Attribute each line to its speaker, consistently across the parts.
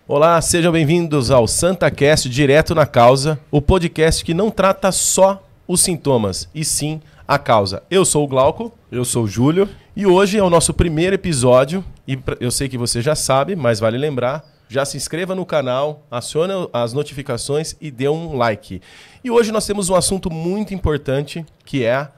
Speaker 1: Olá, sejam bem-vindos ao SantaCast Direto na Causa, o podcast que não trata só os sintomas, e sim a causa. Eu sou o Glauco.
Speaker 2: Eu sou o Júlio.
Speaker 1: E hoje é o nosso primeiro episódio, e eu sei que você já sabe, mas vale lembrar, já se inscreva no canal, acione as notificações e dê um like. E hoje nós temos um assunto muito importante, que é a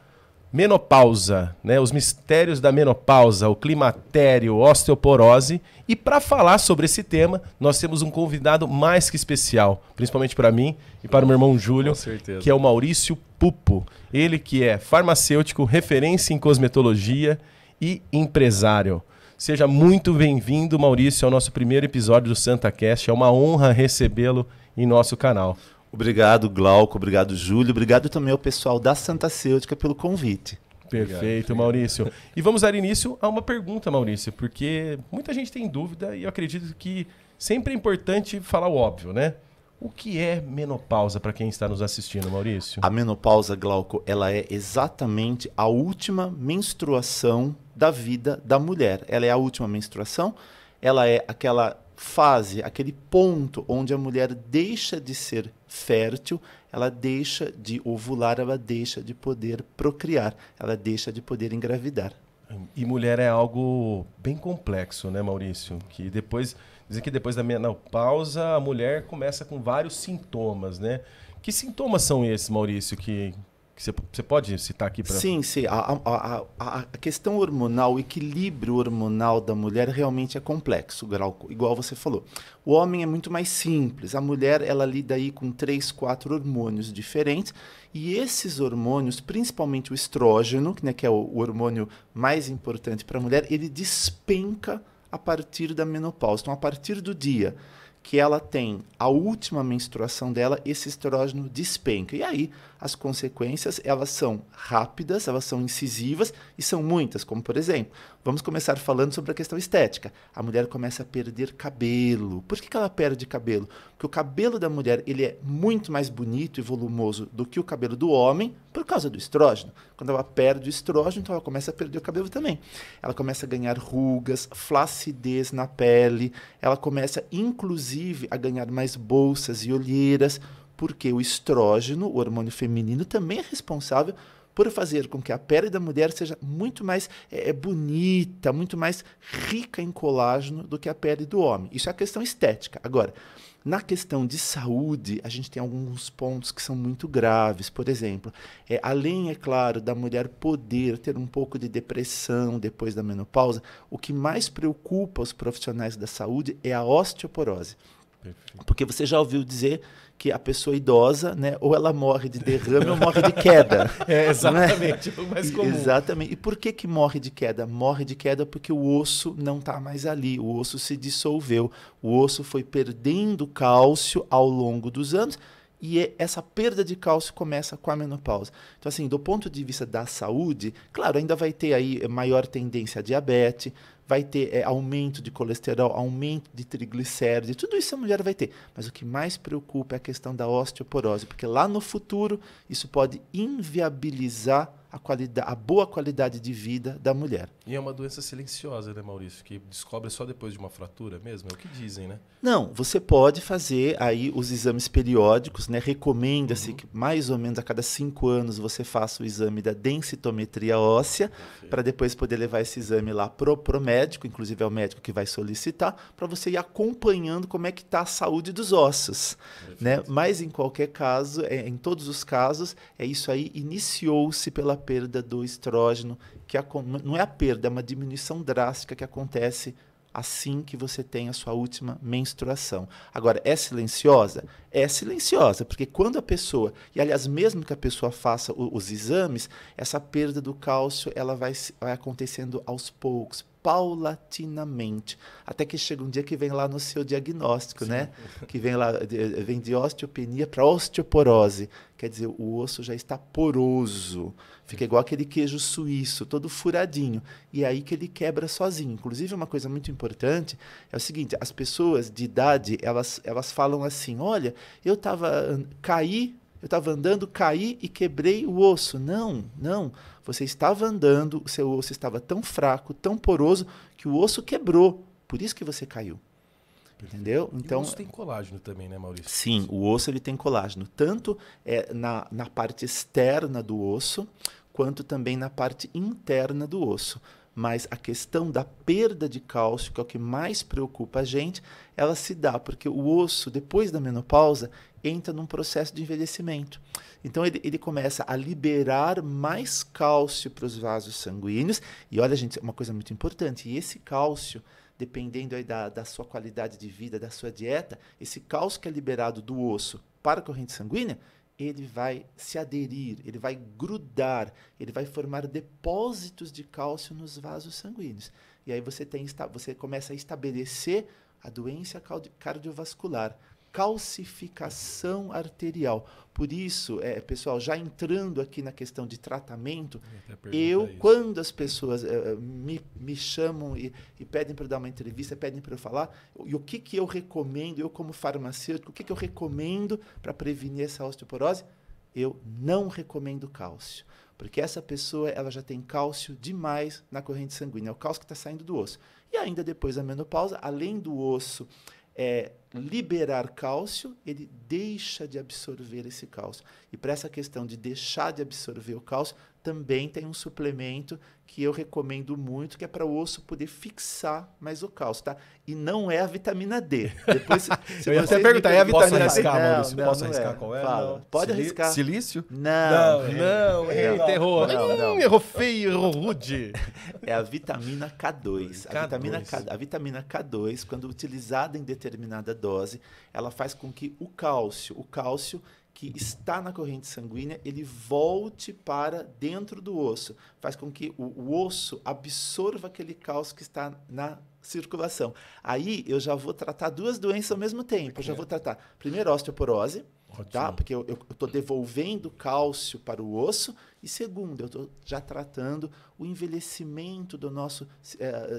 Speaker 1: menopausa, né? Os mistérios da menopausa, o climatério, osteoporose. E para falar sobre esse tema, nós temos um convidado mais que especial, principalmente para mim e para o meu irmão Júlio, que é o Maurício Pupo. Ele que é farmacêutico, referência em cosmetologia e empresário. Seja muito bem-vindo, Maurício, ao nosso primeiro episódio do SantaCast. É uma honra recebê-lo em nosso canal.
Speaker 2: Obrigado, Glauco. Obrigado, Júlio. Obrigado também ao pessoal da Santacêutica pelo convite.
Speaker 1: Perfeito, Maurício. E vamos dar início a uma pergunta, Maurício, porque muita gente tem dúvida e eu acredito que sempre é importante falar o óbvio, né? O que é menopausa para quem está nos assistindo, Maurício?
Speaker 2: A menopausa, Glauco, ela é exatamente a última menstruação da vida da mulher. Ela é a última menstruação, ela é aquela fase, aquele ponto onde a mulher deixa de ser fértil, ela deixa de ovular, ela deixa de poder procriar, ela deixa de poder engravidar.
Speaker 1: E mulher é algo bem complexo, né, Maurício? Dizem que depois da menopausa a mulher começa com vários sintomas, né? Que sintomas são esses, Maurício, que você pode citar aqui para...
Speaker 2: Sim. A questão hormonal, o equilíbrio hormonal da mulher realmente é complexo, igual você falou. O homem é muito mais simples. A mulher, ela lida aí com 3, 4 hormônios diferentes. E esses hormônios, principalmente o estrógeno, né, que é o hormônio mais importante para a mulher, ele despenca a partir da menopausa. Então, a partir do dia que ela tem a última menstruação dela, esse estrógeno despenca. E aí, as consequências, elas são rápidas, elas são incisivas e são muitas, como por exemplo, vamos começar falando sobre a questão estética. A mulher começa a perder cabelo. Por que ela perde cabelo? Porque o cabelo da mulher, ele é muito mais bonito e volumoso do que o cabelo do homem por causa do estrógeno. Quando ela perde o estrógeno, então ela começa a perder o cabelo também. Ela começa a ganhar rugas, flacidez na pele, ela começa, inclusive, a ganhar mais bolsas e olheiras, porque o estrógeno, o hormônio feminino, também é responsável por fazer com que a pele da mulher seja muito mais bonita, muito mais rica em colágeno do que a pele do homem. Isso é a questão estética. Agora, na questão de saúde, a gente tem alguns pontos que são muito graves. Por exemplo, além, é claro, da mulher poder ter um pouco de depressão depois da menopausa, o que mais preocupa os profissionais da saúde é a osteoporose. Perfeito. Porque você já ouviu dizer que a pessoa idosa, né, ou ela morre de derrame ou morre de queda.
Speaker 1: Exatamente, o mais comum.
Speaker 2: Exatamente. E por que morre de queda? Morre de queda porque o osso não está mais ali, o osso se dissolveu, o osso foi perdendo cálcio ao longo dos anos e essa perda de cálcio começa com a menopausa. Então, assim, do ponto de vista da saúde, claro, ainda vai ter aí maior tendência a diabetes, vai ter aumento de colesterol, aumento de triglicérides, tudo isso a mulher vai ter. Mas o que mais preocupa é a questão da osteoporose, porque lá no futuro isso pode inviabilizar a boa qualidade de vida da mulher.
Speaker 1: E é uma doença silenciosa, né, Maurício? Que descobre só depois de uma fratura mesmo? É o que dizem, né?
Speaker 2: Não, você pode fazer aí os exames periódicos, né? Recomenda-se que mais ou menos a cada 5 anos você faça o exame da densitometria óssea, para depois poder levar esse exame lá pro médico, inclusive é o médico que vai solicitar, para você ir acompanhando como é que está a saúde dos ossos, né? Mas em qualquer caso, em todos os casos, isso aí iniciou-se pela perda do estrógeno, que não é a perda, é uma diminuição drástica que acontece assim que você tem a sua última menstruação. Agora, é silenciosa? É silenciosa, porque quando a pessoa, e aliás, mesmo que a pessoa faça os exames, essa perda do cálcio ela vai acontecendo aos poucos, paulatinamente, até que chega um dia que vem lá no seu diagnóstico, né? Que vem de osteopenia para osteoporose, quer dizer, o osso já está poroso, fica igual aquele queijo suíço, todo furadinho, e é aí que ele quebra sozinho. Inclusive, uma coisa muito importante é o seguinte, as pessoas de idade, elas falam assim, olha, eu estava andando, caí e quebrei o osso. Não. Você estava andando, o seu osso estava tão fraco, tão poroso, que o osso quebrou. Por isso que você caiu. Entendeu? Então,
Speaker 1: e o osso tem colágeno também, né, Maurício?
Speaker 2: Sim, o osso ele tem colágeno, tanto na parte externa do osso, quanto também na parte interna do osso. Mas a questão da perda de cálcio, que é o que mais preocupa a gente, ela se dá porque o osso, depois da menopausa, entra num processo de envelhecimento. Então ele começa a liberar mais cálcio para os vasos sanguíneos. E olha, gente, uma coisa muito importante, e esse cálcio, dependendo aí da sua qualidade de vida, da sua dieta, esse cálcio que é liberado do osso para a corrente sanguínea, ele vai se aderir, ele vai grudar, ele vai formar depósitos de cálcio nos vasos sanguíneos. E aí você começa a estabelecer a doença cardiovascular, calcificação arterial. Por isso, pessoal, já entrando aqui na questão de tratamento, quando as pessoas me chamam e pedem para dar uma entrevista, pedem para eu falar, e o que eu recomendo, eu como farmacêutico, o que eu recomendo para prevenir essa osteoporose? Eu não recomendo cálcio, porque essa pessoa ela já tem cálcio demais na corrente sanguínea, é o cálcio que está saindo do osso. E ainda depois da menopausa, além do osso liberar cálcio, ele deixa de absorver esse cálcio. E para essa questão de deixar de absorver o cálcio, também tem um suplemento que eu recomendo muito, que é para o osso poder fixar mais o cálcio, tá? E não é a vitamina D. Depois, se
Speaker 1: eu ia até perguntar, é a vitamina D? Maurício, posso arriscar qual é?
Speaker 2: Fala. Pode arriscar.
Speaker 1: Silício?
Speaker 2: Não,
Speaker 1: errou. Errou feio, errou rude.
Speaker 2: É a vitamina K2. A vitamina K2, quando utilizada em determinada dose, ela faz com que o cálcio que está na corrente sanguínea, ele volte para dentro do osso. Faz com que o osso absorva aquele cálcio que está na circulação. Aí eu já vou tratar duas doenças ao mesmo tempo. Eu já vou tratar, primeiro, a osteoporose, tá? Porque eu estou devolvendo cálcio para o osso. E segundo, eu estou já tratando o envelhecimento do nosso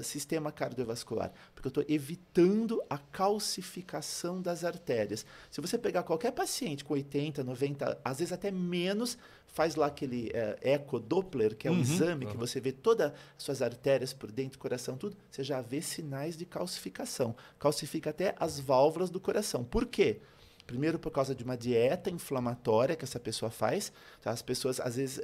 Speaker 2: sistema cardiovascular, porque eu estou evitando a calcificação das artérias. Se você pegar qualquer paciente com 80, 90, às vezes até menos, faz lá aquele ecodoppler, que é um exame que você vê todas as suas artérias por dentro do coração, tudo, você já vê sinais de calcificação. Calcifica até as válvulas do coração. Por quê? Primeiro, por causa de uma dieta inflamatória que essa pessoa faz. Tá? As pessoas, às vezes,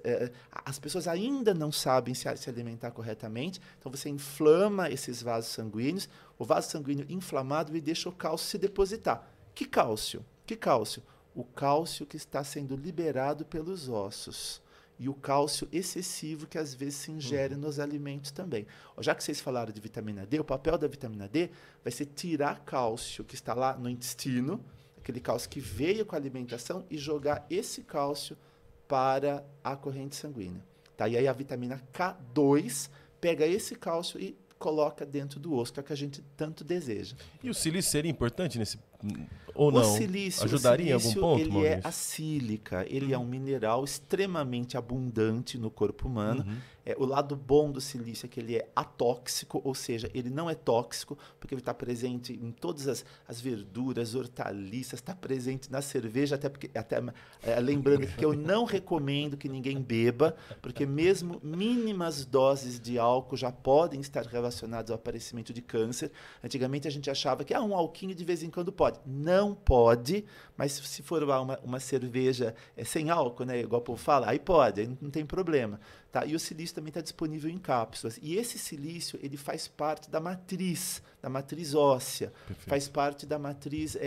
Speaker 2: as pessoas ainda não sabem se alimentar corretamente. Então, você inflama esses vasos sanguíneos. O vaso sanguíneo inflamado ele deixa o cálcio se depositar. Que cálcio? Que cálcio? O cálcio que está sendo liberado pelos ossos. E o cálcio excessivo que às vezes se ingere nos alimentos também. Já que vocês falaram de vitamina D, o papel da vitamina D vai ser tirar cálcio que está lá no intestino, aquele cálcio que veio com a alimentação, e jogar esse cálcio para a corrente sanguínea. Tá? E aí a vitamina K2 pega esse cálcio e coloca dentro do osso, que é o que a gente tanto deseja.
Speaker 1: E o silício seria importante nesse... ou não?
Speaker 2: Ajudaria
Speaker 1: em algum ponto,
Speaker 2: ele
Speaker 1: Maurício?
Speaker 2: é a sílica, ele é um mineral extremamente abundante no corpo humano. O lado bom do silício é que ele é atóxico, ou seja, ele não é tóxico, porque ele está presente em todas as verduras, hortaliças, está presente na cerveja, lembrando que eu não recomendo que ninguém beba, porque mesmo mínimas doses de álcool já podem estar relacionadas ao aparecimento de câncer. Antigamente a gente achava que um alquinho de vez em quando pode. Não pode, mas se for uma cerveja sem álcool, né, igual o povo fala, aí pode, aí não tem problema. Tá? E o silício também está disponível em cápsulas. E esse silício ele faz parte da matriz óssea. Perfeito. Faz parte da matriz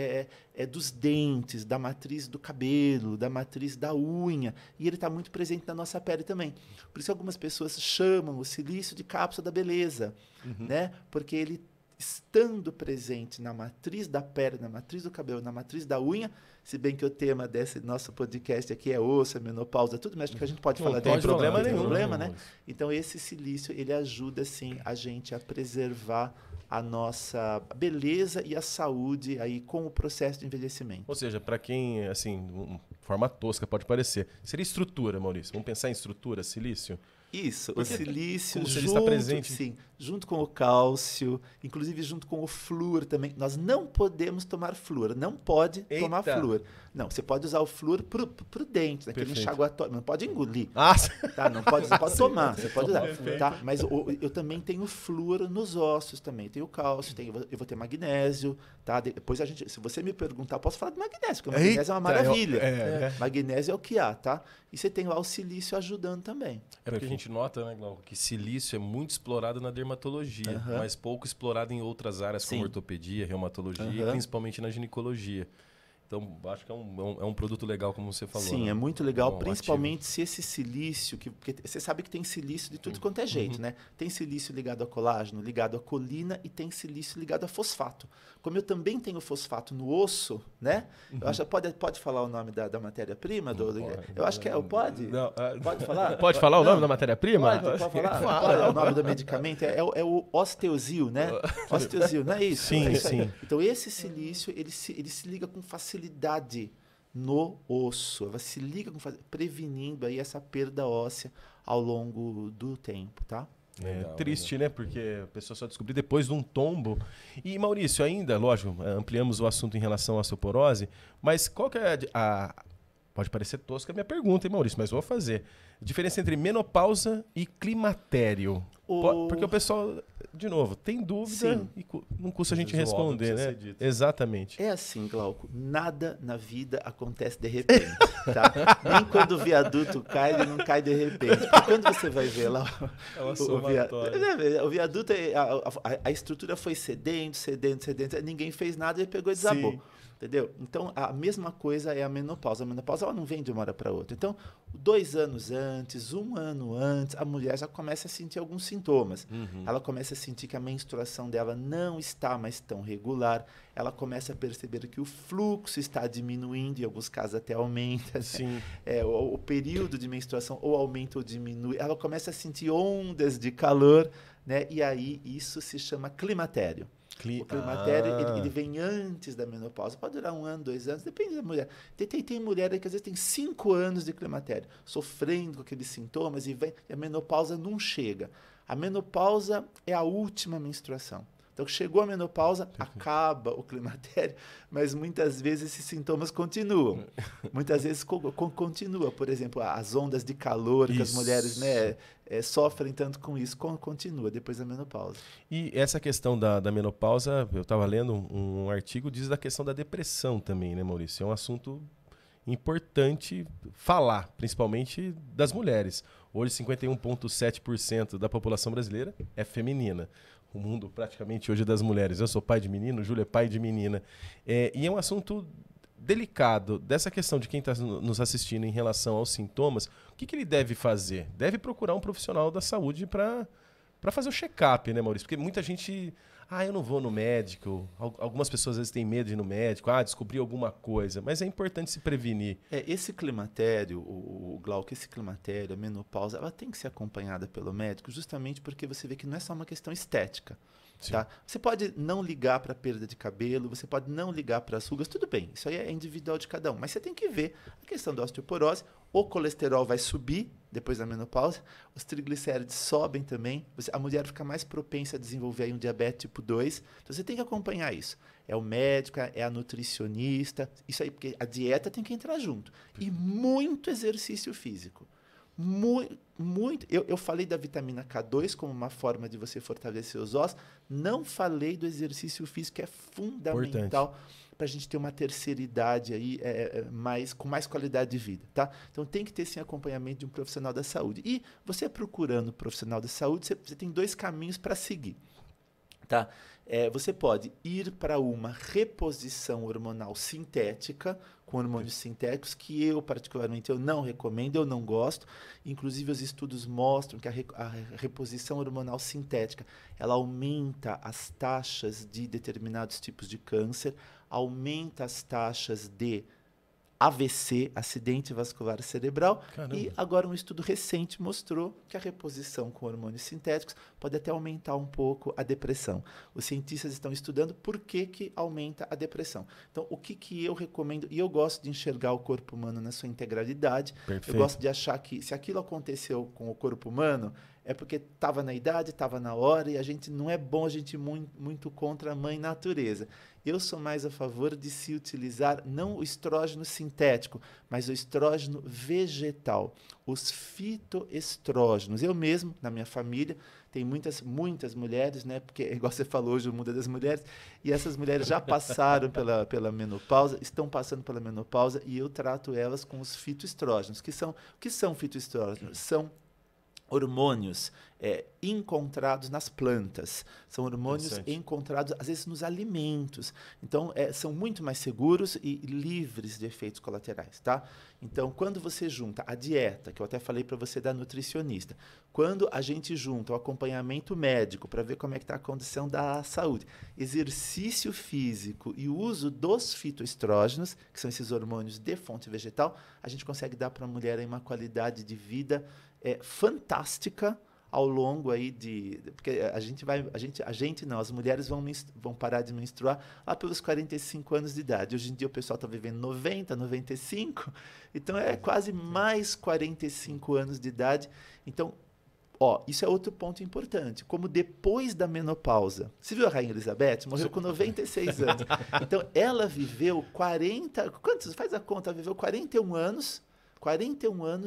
Speaker 2: dos dentes, da matriz do cabelo, da matriz da unha. E ele está muito presente na nossa pele também. Por isso algumas pessoas chamam o silício de cápsula da beleza, né? Porque ele, estando presente na matriz da pele, na matriz do cabelo, na matriz da unha, se bem que o tema desse nosso podcast aqui é osso, é menopausa, tudo, mas acho que a gente pode falar
Speaker 1: de problema nenhum.
Speaker 2: Problema, né? Então esse silício, ele ajuda sim a gente a preservar a nossa beleza e a saúde aí com o processo de envelhecimento.
Speaker 1: Ou seja, para quem assim forma tosca pode parecer. Seria estrutura, Maurício. Vamos pensar em estrutura, silício?
Speaker 2: Isso,
Speaker 1: Porque
Speaker 2: o silício
Speaker 1: como está presente.
Speaker 2: sim, junto com o cálcio, inclusive junto com o flúor também. Nós não podemos tomar flúor, não pode tomar flúor. Não, você pode usar o flúor pro dente, naquele enxaguatório, não pode engolir. Tá? Não pode tomar, você pode usar. Tá? Mas eu também tenho flúor nos ossos também, tenho cálcio, eu vou ter magnésio, tá? Depois se você me perguntar, eu posso falar de magnésio, porque o magnésio é uma maravilha. Magnésio é o que há, tá? E você tem lá o silício ajudando também.
Speaker 1: É porque a gente nota, né, Glauco, que silício é muito explorado na dermatologia, mas pouco explorado em outras áreas como ortopedia, reumatologia e principalmente na ginecologia. Então, acho que é um produto legal, como você falou.
Speaker 2: Sim, né? É muito legal, principalmente se esse silício, porque você sabe que tem silício de tudo quanto é jeito, né? Tem silício ligado a colágeno, ligado a colina e tem silício ligado a fosfato. Como eu também tenho fosfato no osso, né? Eu acho pode falar o nome da matéria-prima? Eu acho que pode?
Speaker 1: Não,
Speaker 2: pode falar?
Speaker 1: Pode falar o nome da matéria-prima?
Speaker 2: Pode falar? Fala. O nome do medicamento é o osteosil, né? Osteosil, não é isso?
Speaker 1: Sim,
Speaker 2: é isso
Speaker 1: sim.
Speaker 2: Aí. Então, esse silício, ele se liga com facilidade no osso, ela se liga prevenindo aí essa perda óssea ao longo do tempo, tá?
Speaker 1: Legal, triste, né? Porque a pessoa só descobriu depois de um tombo. E, Maurício, ainda, lógico, ampliamos o assunto em relação à osteoporose, mas qual que é pode parecer tosca a minha pergunta, hein, Maurício, mas vou fazer. Diferença entre menopausa e climatério. Porque o pessoal, de novo, tem dúvida e não custa a gente responder, né? Exatamente.
Speaker 2: É assim, Glauco, nada na vida acontece de repente, tá? Nem quando o viaduto cai, ele não cai de repente. Porque quando você vai ver lá o viaduto, a estrutura foi cedendo, ninguém fez nada e pegou e desabou. Sim. Entendeu? Então, a mesma coisa é a menopausa. A menopausa ela não vem de uma hora para outra. Então, 2 anos antes, 1 ano antes, a mulher já começa a sentir alguns sintomas. Ela começa a sentir que a menstruação dela não está mais tão regular. Ela começa a perceber que o fluxo está diminuindo, em alguns casos até aumenta.
Speaker 1: Sim.
Speaker 2: Né? O período de menstruação ou aumenta ou diminui. Ela começa a sentir ondas de calor, né? E aí isso se chama climatério. O climatério, ele vem antes da menopausa. Pode durar 1 ano, 2 anos, depende da mulher. Tem mulher que às vezes tem 5 anos de climatério, sofrendo com aqueles sintomas e a menopausa não chega. A menopausa é a última menstruação. Então, chegou a menopausa, acaba o climatério, mas muitas vezes esses sintomas continuam. Muitas vezes continua. Por exemplo, as ondas de calor que as mulheres, né, sofrem tanto com isso, continua depois da menopausa.
Speaker 1: E essa questão da menopausa, eu estava lendo um artigo, diz da questão da depressão também, né, Maurício? É um assunto importante falar, principalmente das mulheres. Hoje, 51,7% da população brasileira é feminina. O mundo praticamente hoje é das mulheres. Eu sou pai de menino, o Júlio é pai de menina. E é um assunto delicado dessa questão de quem está nos assistindo em relação aos sintomas. O que ele deve fazer? Deve procurar um profissional da saúde para fazer o check-up, né, Maurício? Porque muita gente... eu não vou no médico. Algumas pessoas às vezes têm medo de ir no médico. Descobri alguma coisa. Mas é importante se prevenir.
Speaker 2: Esse climatério, o Glauco, esse climatério, a menopausa, ela tem que ser acompanhada pelo médico justamente porque você vê que não é só uma questão estética. Tá? Você pode não ligar para a perda de cabelo, você pode não ligar para as rugas, tudo bem, isso aí é individual de cada um, mas você tem que ver a questão da osteoporose, o colesterol vai subir depois da menopausa, os triglicérides sobem também, a mulher fica mais propensa a desenvolver aí um diabetes tipo 2, então você tem que acompanhar isso. É o médico, é a nutricionista, isso aí, porque a dieta tem que entrar junto. E muito exercício físico. Muito. Eu falei da vitamina K2 como uma forma de você fortalecer os ossos. Não falei do exercício físico, que é fundamental para a gente ter uma terceira idade aí, com mais qualidade de vida. Tá? Então tem que ter sim acompanhamento de um profissional da saúde. E você procurando um profissional da saúde, você tem 2 caminhos para seguir. Tá? Você pode ir para uma reposição hormonal sintética, com hormônios sintéticos, que eu particularmente não recomendo, eu não gosto. Inclusive os estudos mostram que a reposição hormonal sintética ela aumenta as taxas de determinados tipos de câncer, aumenta as taxas de AVC, acidente vascular cerebral.
Speaker 1: Caramba.
Speaker 2: E agora um estudo recente mostrou que a reposição com hormônios sintéticos pode até aumentar um pouco a depressão. Os cientistas estão estudando por que aumenta a depressão. Então, o que eu recomendo, e eu gosto de enxergar o corpo humano na sua integralidade.
Speaker 1: Perfeito.
Speaker 2: Eu gosto de achar que se aquilo aconteceu com o corpo humano, é porque estava na idade, estava na hora, e a gente não é bom a gente ir muito contra a mãe natureza. Eu sou mais a favor de se utilizar não o estrógeno sintético, mas o estrógeno vegetal, os fitoestrógenos. Eu mesmo, na minha família, tem muitas mulheres, né? Porque, igual você falou hoje, o mundo é das mulheres, e essas mulheres já passaram pela menopausa, estão passando pela menopausa, e eu trato elas com os fitoestrógenos. O que são fitoestrógenos? São hormônios encontrados nas plantas. São hormônios encontrados, às vezes, nos alimentos. Então, são muito mais seguros e livres de efeitos colaterais. Tá? Então, quando você junta a dieta, que eu até falei para você da nutricionista, quando a gente junta o acompanhamento médico para ver como é que está a condição da saúde, exercício físico e o uso dos fitoestrógenos, que são esses hormônios de fonte vegetal, a gente consegue dar para a mulher aí uma qualidade de vida fantástica ao longo aí porque as mulheres vão parar de menstruar lá pelos 45 anos de idade. Hoje em dia o pessoal está vivendo 90, 95, então é quase mais 45 anos de idade. Então, isso é outro ponto importante. Como depois da menopausa, você viu a Rainha Elizabeth? Morreu com 96 anos. Então, ela viveu 40, quantos? Faz a conta, ela viveu 41 anos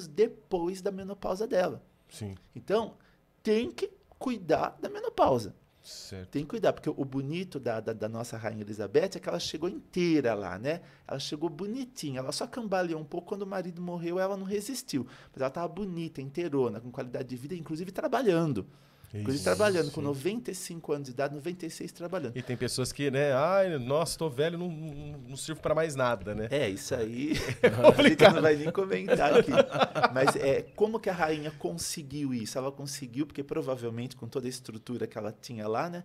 Speaker 2: depois da menopausa dela.
Speaker 1: Sim.
Speaker 2: Então, tem que cuidar da menopausa.
Speaker 1: Certo.
Speaker 2: Tem que cuidar, porque o bonito da nossa Rainha Elizabeth é que ela chegou inteira lá, né? Ela chegou bonitinha, ela só cambaleou um pouco quando o marido morreu, ela não resistiu. Mas ela estava bonita, inteirona, com qualidade de vida, inclusive trabalhando. Inclusive trabalhando, com 95 anos de idade, 96 trabalhando.
Speaker 1: E tem pessoas que, né? Ai, nossa, tô velho, não sirvo para mais nada, né?
Speaker 2: Isso aí a gente não vai nem comentar aqui. Mas como que a rainha conseguiu isso? Ela conseguiu, porque provavelmente com toda a estrutura que ela tinha lá, né?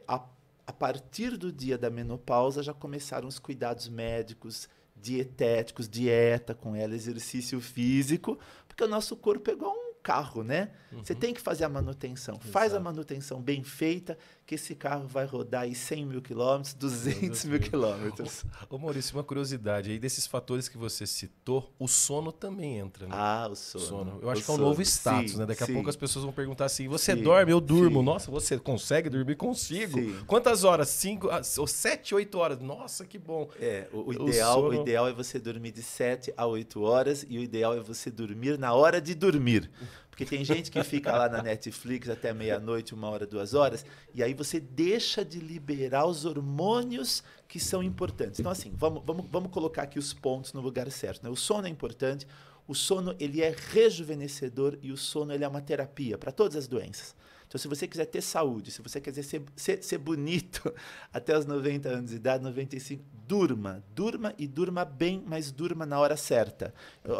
Speaker 2: A partir do dia da menopausa já começaram os cuidados médicos, dietéticos, dieta com ela, exercício físico, porque o nosso corpo é igual um carro, né? Você tem que fazer a manutenção.
Speaker 1: Exato.
Speaker 2: Faz a manutenção bem feita, que esse carro vai rodar aí 100 mil quilômetros, 200 mil quilômetros.
Speaker 1: Ô Maurício, uma curiosidade aí, desses fatores que você citou, o sono também entra, né?
Speaker 2: O sono.
Speaker 1: Eu acho que é um novo status, né? Daqui a pouco as pessoas vão perguntar assim, você dorme? Eu durmo. Nossa, você consegue dormir? Consigo. Quantas horas? 5 ou 7, 8 horas? Nossa, que bom.
Speaker 2: O ideal é você dormir de 7 a 8 horas e o ideal é você dormir na hora de dormir. Porque tem gente que fica lá na Netflix até meia-noite, 1 hora, 2 horas, e aí você deixa de liberar os hormônios que são importantes. Então, assim, vamos colocar aqui os pontos no lugar certo, né? O sono é importante, o sono ele é rejuvenescedor e o sono ele é uma terapia para todas as doenças. Então, se você quiser ter saúde, se você quiser ser bonito até os 90 anos de idade, 95, durma e durma bem, mas durma na hora certa.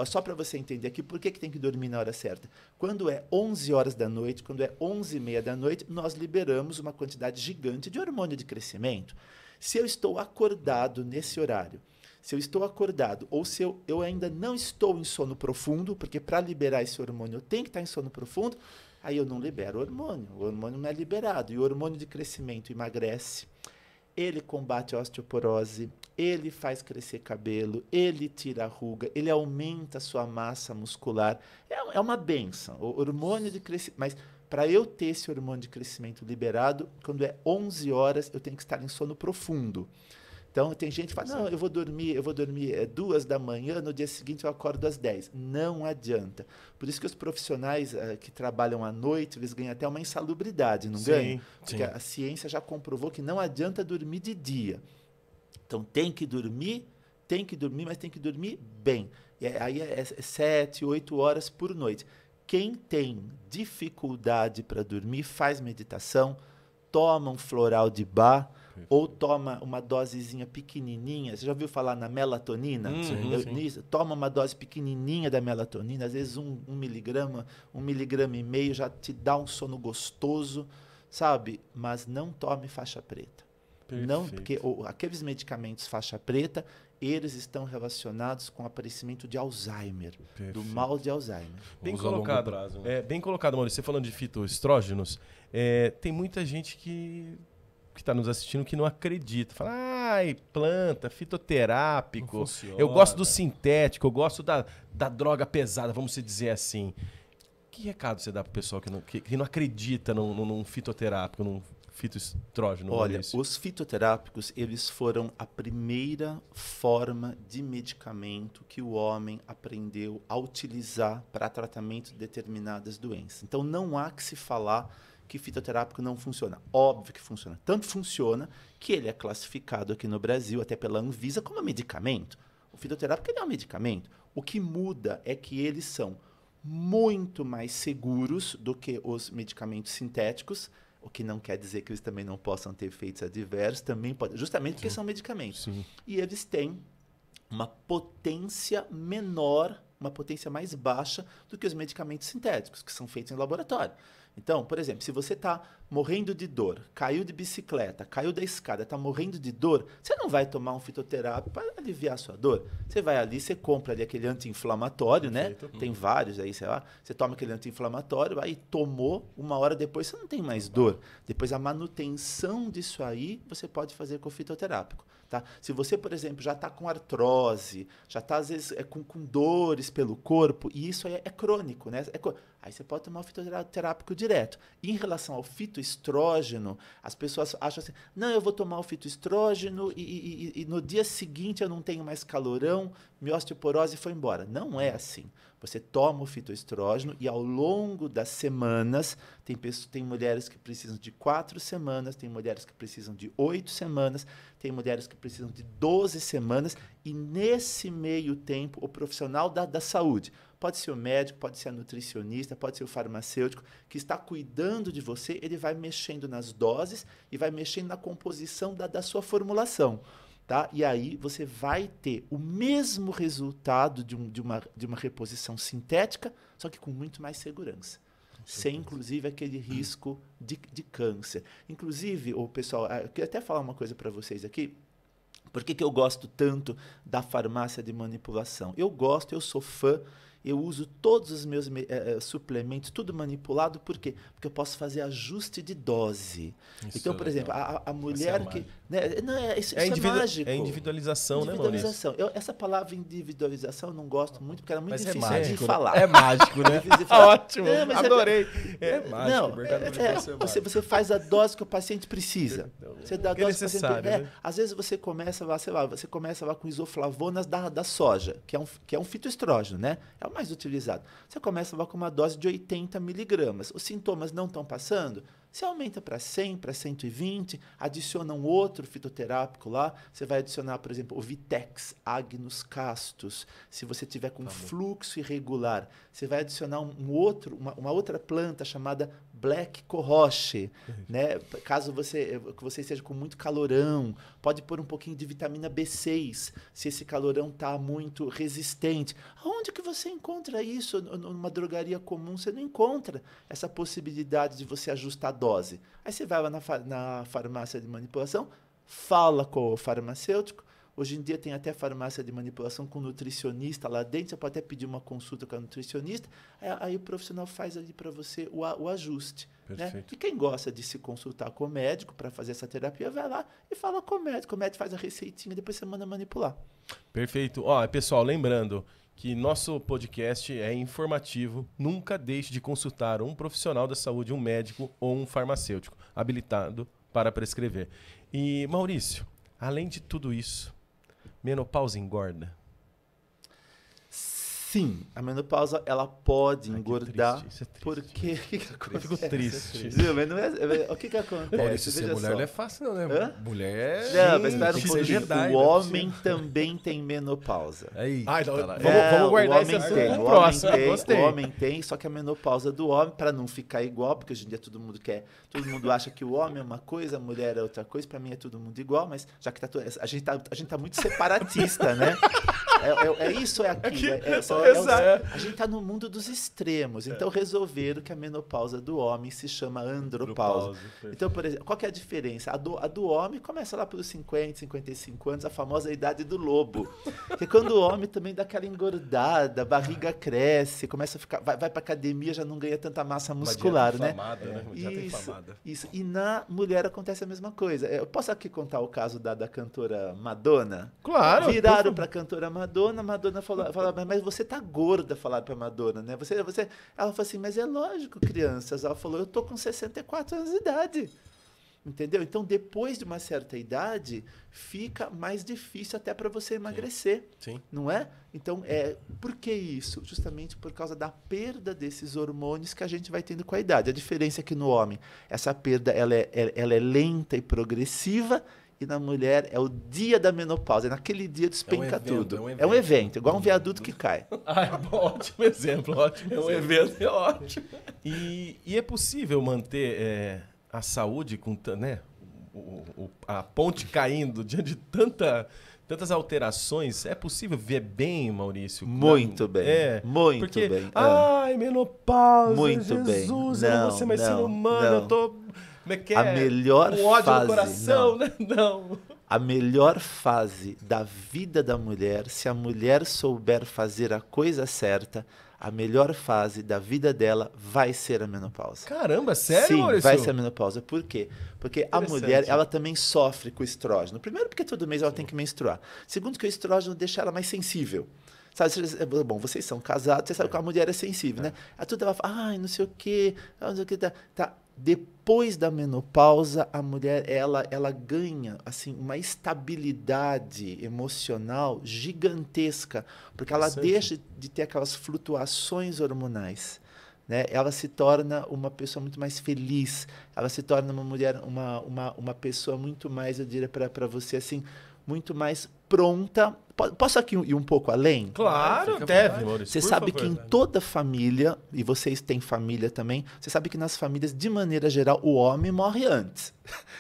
Speaker 2: Só para você entender aqui, por que tem que dormir na hora certa? Quando é 11 horas da noite, quando é 11h30 da noite, nós liberamos uma quantidade gigante de hormônio de crescimento. Se eu estou acordado nesse horário, se eu estou acordado ou se eu ainda não estou em sono profundo, porque para liberar esse hormônio eu tenho que estar em sono profundo, aí eu não libero o hormônio não é liberado. E o hormônio de crescimento emagrece, ele combate a osteoporose, ele faz crescer cabelo, ele tira a ruga, ele aumenta a sua massa muscular. É uma benção, o hormônio de crescimento. Mas para eu ter esse hormônio de crescimento liberado, quando é 11 horas, eu tenho que estar em sono profundo. Então, tem gente que fala, não, eu vou dormir 2 da manhã, no dia seguinte eu acordo às 10. Não adianta. Por isso que os profissionais que trabalham à noite, eles ganham até uma insalubridade, não ganham? Porque a ciência já comprovou que não adianta dormir de dia. Então, tem que dormir, mas tem que dormir bem. E aí é 7, 8 horas por noite. Quem tem dificuldade para dormir, faz meditação, toma um floral de Bach, ou toma uma dosezinha pequenininha. Você já ouviu falar na melatonina?
Speaker 1: Sim.
Speaker 2: Toma uma dose pequenininha da melatonina, às vezes 1 miligrama, 1,5 miligramas já te dá um sono gostoso, sabe? Mas não tome faixa preta. Não, porque aqueles medicamentos faixa preta, eles estão relacionados com o aparecimento de Alzheimer, do mal de Alzheimer.
Speaker 1: Bem colocado, prazo, né? Bem colocado, Maurício. Você falando de fitoestrógenos, tem muita gente que está nos assistindo que não acredita. Fala, ai, planta, fitoterápico. Eu gosto do sintético, eu gosto da droga pesada, vamos dizer assim. Que recado você dá para o pessoal que não acredita num fitoterápico, num fitoestrógeno?
Speaker 2: Olha,
Speaker 1: Maurício?
Speaker 2: os fitoterápicos, eles foram a primeira forma de medicamento que o homem aprendeu a utilizar para tratamento de determinadas doenças. Então, não há que se falar que fitoterápico não funciona. Óbvio que funciona. Tanto funciona que ele é classificado aqui no Brasil, até pela Anvisa, como medicamento. O fitoterápico ele é um medicamento. O que muda é que eles são muito mais seguros do que os medicamentos sintéticos, o que não quer dizer que eles também não possam ter efeitos adversos, também pode, justamente porque são medicamentos.
Speaker 1: Sim.
Speaker 2: E eles têm uma potência menor, uma potência mais baixa do que os medicamentos sintéticos, que são feitos em laboratório. Então, por exemplo, se você está morrendo de dor, caiu de bicicleta, caiu da escada, está morrendo de dor, você não vai tomar um fitoterápico para aliviar a sua dor. Você vai ali, você compra ali aquele anti-inflamatório, né? Tem vários aí, sei lá. Você toma aquele anti-inflamatório, aí tomou, 1 hora depois você não tem mais dor. Depois a manutenção disso aí você pode fazer com o fitoterápico. Tá? Se você, por exemplo, já está com artrose, já está, às vezes, com dores pelo corpo, e isso aí é crônico, né? Aí você pode tomar o fitoterápico direto. E em relação ao fitoestrógeno, as pessoas acham assim, não, eu vou tomar o fitoestrógeno e no dia seguinte eu não tenho mais calorão, minha osteoporose foi embora. Não é assim. Você toma o fitoestrógeno e ao longo das semanas, tem mulheres que precisam de 4 semanas, tem mulheres que precisam de 8 semanas, tem mulheres que precisam de 12 semanas, e nesse meio tempo, o profissional da saúde, pode ser o médico, pode ser a nutricionista, pode ser o farmacêutico, que está cuidando de você, ele vai mexendo nas doses e vai mexendo na composição da sua formulação. Tá? E aí você vai ter o mesmo resultado de uma reposição sintética, só que com muito mais segurança. Sem, inclusive, aquele risco de câncer. Inclusive, pessoal, eu queria até falar uma coisa para vocês aqui. Por que eu gosto tanto da farmácia de manipulação? Eu sou fã. Eu uso todos os meus suplementos, tudo manipulado. Por quê? Porque eu posso fazer ajuste de dose. Isso então, por exemplo, a mulher que... Né, não, isso é mágico.
Speaker 1: É individualização, né, Maurício?
Speaker 2: Essa palavra individualização eu não gosto muito, porque ela é muito difícil de falar.
Speaker 1: É mágico, né?
Speaker 2: Ótimo,
Speaker 1: adorei.
Speaker 2: É mágico. Você faz a dose que o paciente precisa. Você dá a dose que o paciente precisa.
Speaker 1: Né?
Speaker 2: Às vezes você começa lá, sei lá, com isoflavonas da soja, que é um fitoestrógeno, né? É o mais utilizado. Você começa lá com uma dose de 80 miligramas. Os sintomas não estão passando? Você aumenta para 100, para 120, adiciona um outro fitoterápico lá. Você vai adicionar, por exemplo, o Vitex, Agnus castus. Se você tiver com fluxo irregular, você vai adicionar uma outra planta chamada Black Cohosh, né? Caso você esteja com muito calorão, pode pôr um pouquinho de vitamina B6, se esse calorão está muito resistente. Aonde que você encontra isso? Numa drogaria comum você não encontra essa possibilidade de você ajustar a dose. Aí você vai lá na farmácia de manipulação, fala com o farmacêutico. Hoje em dia tem até farmácia de manipulação com nutricionista lá dentro. Você pode até pedir uma consulta com a nutricionista. Aí o profissional faz ali para você o ajuste. Né? E quem gosta de se consultar com o médico para fazer essa terapia, vai lá e fala com o médico. O médico faz a receitinha e depois você manda manipular.
Speaker 1: Perfeito. Pessoal, lembrando que nosso podcast é informativo. Nunca deixe de consultar um profissional da saúde, um médico ou um farmacêutico habilitado para prescrever. E, Maurício, além de tudo isso, menopausa engorda?
Speaker 2: Sim, a menopausa ela pode engordar.
Speaker 1: Isso é triste.
Speaker 2: Porque o que acontece?
Speaker 1: Eu fico triste.
Speaker 2: Mas não o que acontece?
Speaker 3: Maurício, ser mulher não é fácil, não, né?
Speaker 2: Hã?
Speaker 3: Mulher
Speaker 2: Não, mas espera um
Speaker 3: tem que ser
Speaker 2: pouquinho.
Speaker 3: Jedi,
Speaker 2: O homem também tem menopausa.
Speaker 3: Aí,
Speaker 1: Vamos guardar esse assunto pro próximo.
Speaker 2: O homem tem, só que a menopausa do homem, para não ficar igual, porque hoje em dia todo mundo acha que o homem é uma coisa, a mulher é outra coisa, para mim é todo mundo igual, mas já que a gente tá muito separatista, né? Isso, é aquilo. A gente está no mundo dos extremos. Então, resolveram que a menopausa do homem se chama andropausa. Então, por exemplo, qual que é a diferença? A do homem começa lá pelos 50, 55 anos, a famosa idade do lobo. Que quando o homem também dá aquela engordada, a barriga cresce, começa a ficar, vai para academia, já não ganha tanta massa muscular, né? Isso. E na mulher acontece a mesma coisa. Eu posso aqui contar o caso da cantora Madonna?
Speaker 1: Claro.
Speaker 2: Viraram para a cantora Madonna falou, mas você tá gorda, falaram para Madonna, né? Ela falou assim, mas é lógico, crianças. Ela falou, eu tô com 64 anos de idade. Entendeu? Então, depois de uma certa idade, fica mais difícil até para você emagrecer.
Speaker 1: Sim.
Speaker 2: Não é? Então, por que isso? Justamente por causa da perda desses hormônios que a gente vai tendo com a idade. A diferença é que no homem, essa perda ela é lenta e progressiva, e na mulher é o dia da menopausa. Naquele dia despenca tudo. É um evento, igual um viaduto que cai.
Speaker 1: Ótimo exemplo, ótimo. É um evento, é ótimo. E é possível manter a saúde com, né, a ponte caindo diante de tantas alterações? É possível viver bem, Maurício?
Speaker 2: Muito bem. Muito bem.
Speaker 1: Ai, menopausa,
Speaker 2: muito
Speaker 1: Jesus,
Speaker 2: bem.
Speaker 1: eu não vou ser mais ser humano, eu tô...
Speaker 2: A melhor
Speaker 1: com ódio
Speaker 2: fase,
Speaker 1: no coração, né? Não.
Speaker 2: A melhor fase da vida da mulher, se a mulher souber fazer a coisa certa, a melhor fase da vida dela vai ser a menopausa.
Speaker 1: Caramba, sério,
Speaker 2: Sim,
Speaker 1: Maurício?
Speaker 2: vai ser a menopausa. Por quê? Porque a mulher, ela também sofre com o estrógeno. Primeiro, porque todo mês ela tem que menstruar. Segundo, que o estrógeno deixa ela mais sensível. Sabe, bom, vocês são casados, vocês sabem que a mulher é sensível, né? Aí tudo ela fala, não sei o quê, não sei o quê, tá. Depois da menopausa, a mulher ela ganha assim uma estabilidade emocional gigantesca, porque ela deixa de ter aquelas flutuações hormonais, né? Ela se torna uma pessoa muito mais feliz, ela se torna uma mulher, uma pessoa muito mais, eu diria para você assim, muito mais pronta. Posso aqui ir um pouco além?
Speaker 1: Claro, deve, Maurício.
Speaker 2: Você sabe que em toda família, e vocês têm família também, você sabe que nas famílias, de maneira geral, o homem morre antes.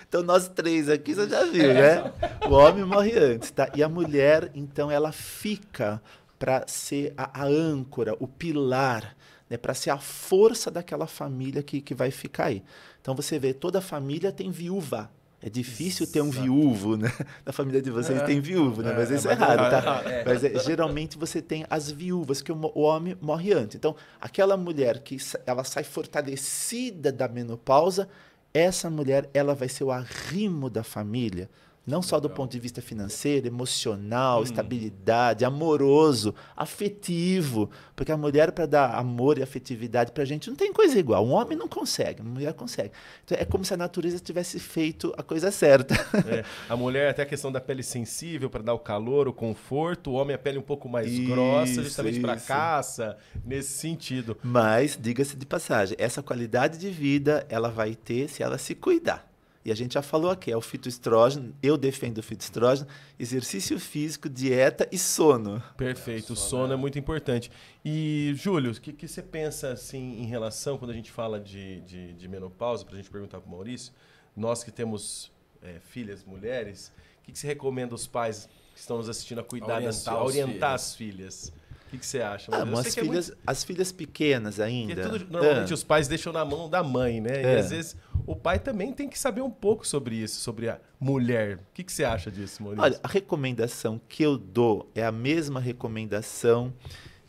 Speaker 2: Então, nós três aqui, você já viu, né? O homem morre antes, tá? E a mulher, então, ela fica para ser a âncora, o pilar, né? Para ser a força daquela família que vai ficar aí. Então, você vê, toda família tem viúva. É difícil ter um viúvo, né? Na família de vocês tem viúvo, né? Mas isso é raro, tá? Mas geralmente você tem as viúvas, que o homem morre antes. Então, aquela mulher que ela sai fortalecida da menopausa, essa mulher ela vai ser o arrimo da família. Não só do ponto de vista financeiro, emocional, estabilidade, amoroso, afetivo. Porque a mulher, para dar amor e afetividade para a gente, não tem coisa igual. Um homem não consegue, uma mulher consegue. Então, é como se a natureza tivesse feito a coisa certa.
Speaker 1: A mulher, até a questão da pele sensível para dar o calor, o conforto. O homem, a pele um pouco mais grossa, justamente para caça, nesse sentido.
Speaker 2: Mas, diga-se de passagem, essa qualidade de vida ela vai ter se ela se cuidar. E a gente já falou aqui, é o fitoestrógeno, eu defendo o fitoestrógeno, exercício físico, dieta e sono.
Speaker 1: Perfeito, o sono é muito importante. E, Júlio, o que você pensa assim, em relação, quando a gente fala de menopausa, para a gente perguntar para o Maurício, nós que temos filhas, mulheres, o que você recomenda aos pais que estão nos assistindo a cuidar, orientar as filhas? O que você acha?
Speaker 2: As filhas pequenas ainda.
Speaker 1: Normalmente os pais deixam na mão da mãe, né? E às vezes o pai também tem que saber um pouco sobre isso, sobre a mulher. O que você acha disso, Maurício?
Speaker 2: Olha, a recomendação que eu dou é a mesma recomendação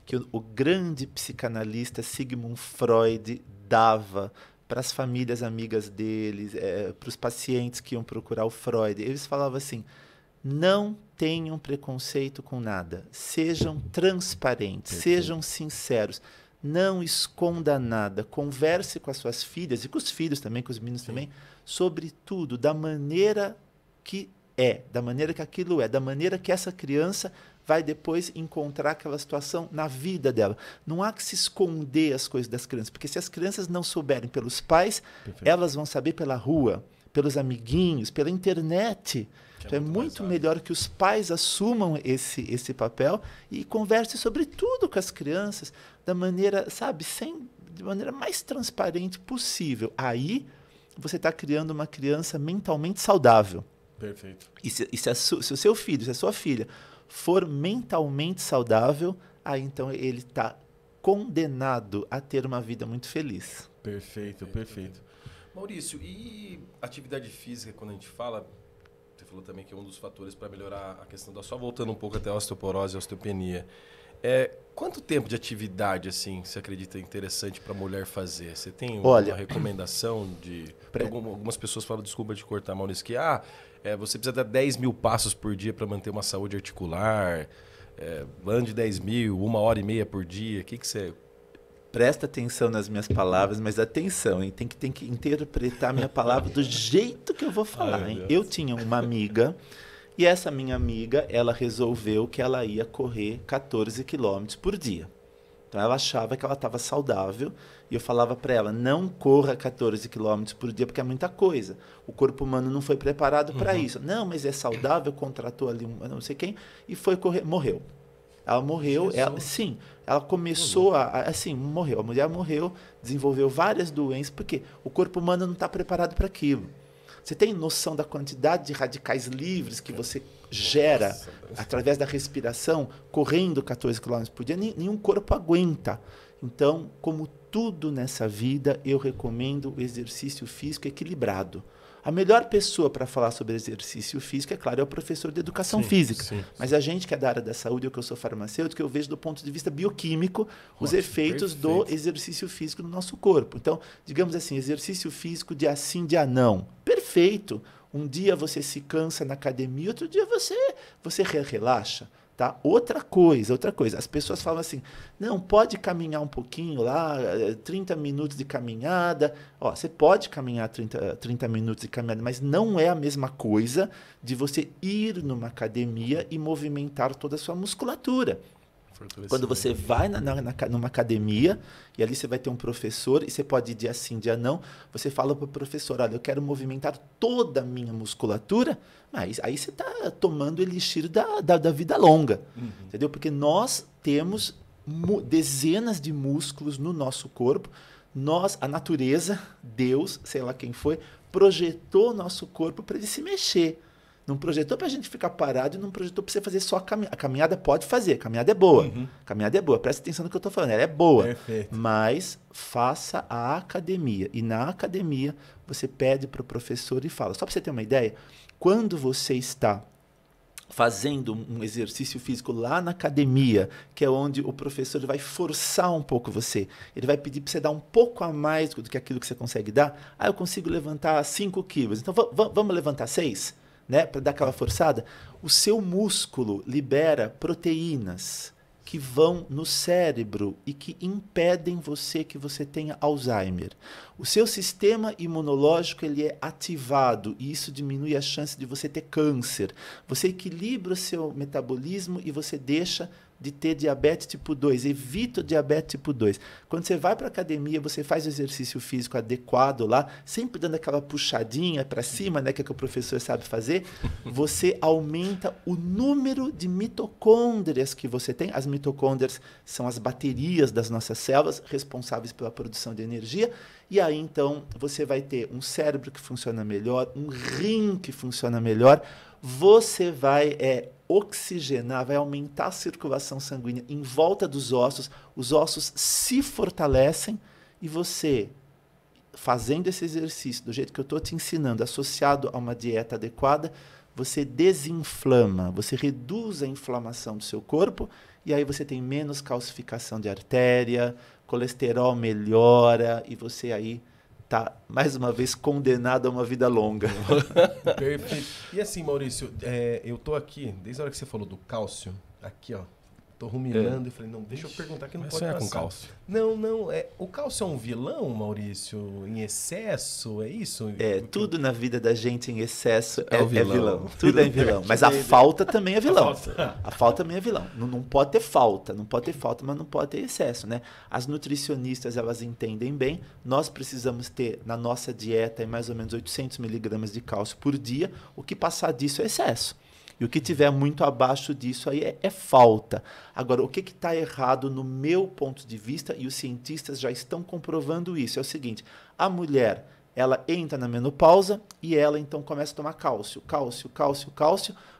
Speaker 2: que o grande psicanalista Sigmund Freud dava para as famílias amigas deles, para os pacientes que iam procurar o Freud. Eles falavam assim: não tenham preconceito com nada. Sejam transparentes, sejam sinceros. Não esconda nada. Converse com as suas filhas e com os filhos também, com os meninos também, sobre tudo, da maneira que da maneira que aquilo da maneira que essa criança vai depois encontrar aquela situação na vida dela. Não há que se esconder as coisas das crianças, porque se as crianças não souberem pelos pais, elas vão saber pela rua, pelos amiguinhos, pela internet. Então é muito melhor que os pais assumam esse papel e conversem sobre tudo com as crianças da maneira, sabe, de maneira mais transparente possível. Aí você está criando uma criança mentalmente saudável.
Speaker 1: Perfeito.
Speaker 2: E se o seu filho, se a sua filha for mentalmente saudável, aí então ele está condenado a ter uma vida muito feliz.
Speaker 1: Perfeito, perfeito. Maurício, e atividade física, quando a gente fala, você falou também que é um dos fatores para melhorar a questão da só voltando um pouco até a osteoporose e a osteopenia. Quanto tempo de atividade, assim, você acredita interessante para a mulher fazer? Você tem uma recomendação de... Algumas pessoas falam, desculpa de cortar, Maurício, que você precisa dar 10 mil passos por dia para manter uma saúde articular, ande 10 mil, 1h30 por dia. O que você...
Speaker 2: Presta atenção nas minhas palavras, mas atenção, hein? Tem que interpretar a minha palavra do jeito que eu vou falar. Hein? Eu tinha uma amiga, e essa minha amiga, ela resolveu que ela ia correr 14 quilômetros por dia. Então ela achava que ela estava saudável, e eu falava para ela, não corra 14 quilômetros por dia, porque é muita coisa. O corpo humano não foi preparado para isso. Não, mas é saudável, contratou ali não sei quem, e foi correr, morreu. Ela morreu, ela começou morreu. A mulher morreu, desenvolveu várias doenças, porque o corpo humano não está preparado para aquilo. Você tem noção da quantidade de radicais livres que você gera através da respiração, correndo 14 km por dia? Nenhum corpo aguenta. Então, como tudo nessa vida, eu recomendo o exercício físico equilibrado. A melhor pessoa para falar sobre exercício físico, é claro, é o professor de educação física. Sim. Mas a gente que é da área da saúde, eu que eu sou farmacêutico, eu vejo do ponto de vista bioquímico os efeitos do exercício físico no nosso corpo. Então, digamos assim, exercício físico dia sim, dia não. Perfeito. Um dia você se cansa na academia, outro dia você relaxa. Tá? Outra coisa, as pessoas falam assim, não, pode caminhar um pouquinho lá, 30 minutos de caminhada. Você pode caminhar 30 minutos de caminhada, mas não é a mesma coisa de você ir numa academia e movimentar toda a sua musculatura. Quando você vai numa academia, e ali você vai ter um professor, e você pode ir dia sim, dia não, você fala para o professor, olha, eu quero movimentar toda a minha musculatura, mas aí você está tomando o elixir da vida longa, entendeu? Porque nós temos dezenas de músculos no nosso corpo, a natureza, Deus, sei lá quem foi, projetou o nosso corpo para ele se mexer. Não projetou para a gente ficar parado e não projetou para você fazer só a caminhada. A caminhada pode fazer, a caminhada é boa. Caminhada é boa, presta atenção no que eu estou falando, ela é boa.
Speaker 1: Perfeito.
Speaker 2: Mas faça a academia. E na academia você pede para o professor e fala. Só para você ter uma ideia, quando você está fazendo um exercício físico lá na academia, que é onde o professor vai forçar um pouco você, ele vai pedir para você dar um pouco a mais do que aquilo que você consegue dar. Eu consigo levantar 5 quilos, então vamos levantar 6? Né, para dar aquela forçada, o seu músculo libera proteínas que vão no cérebro e que impedem que você tenha Alzheimer. O seu sistema imunológico ele é ativado e isso diminui a chance de você ter câncer. Você equilibra o seu metabolismo e você deixa de ter diabetes tipo 2, evita o diabetes tipo 2. Quando você vai para a academia, você faz o exercício físico adequado lá, sempre dando aquela puxadinha para cima, né, que é o que o professor sabe fazer, você aumenta o número de mitocôndrias que você tem. As mitocôndrias são as baterias das nossas células responsáveis pela produção de energia, e aí então você vai ter um cérebro que funciona melhor, um rim que funciona melhor, você vai oxigenar, vai aumentar a circulação sanguínea em volta dos ossos, os ossos se fortalecem e você, fazendo esse exercício do jeito que eu estou te ensinando, associado a uma dieta adequada, você desinflama, você reduz a inflamação do seu corpo e aí você tem menos calcificação de artéria, colesterol melhora e você aí está, mais uma vez, condenado a uma vida longa.
Speaker 1: Perfeito. E assim, Maurício, eu estou aqui, desde a hora que você falou do cálcio, aqui, ó, estou ruminando e falei, não, deixa eu perguntar que não pode passar.
Speaker 3: Com cálcio.
Speaker 1: Não, o cálcio é um vilão, Maurício, em excesso, é isso?
Speaker 2: Tudo na vida da gente em excesso é
Speaker 1: vilão.
Speaker 2: vilão. Tudo é vilão, mas a falta também é vilão. A falta também é vilão. Não pode ter falta, mas não pode ter excesso, né? As nutricionistas, elas entendem bem, nós precisamos ter na nossa dieta mais ou menos 800 miligramas de cálcio por dia, o que passar disso é excesso. E o que tiver muito abaixo disso aí é falta. Agora, o que está errado no meu ponto de vista, e os cientistas já estão comprovando isso, é o seguinte, a mulher, ela entra na menopausa e ela então começa a tomar cálcio,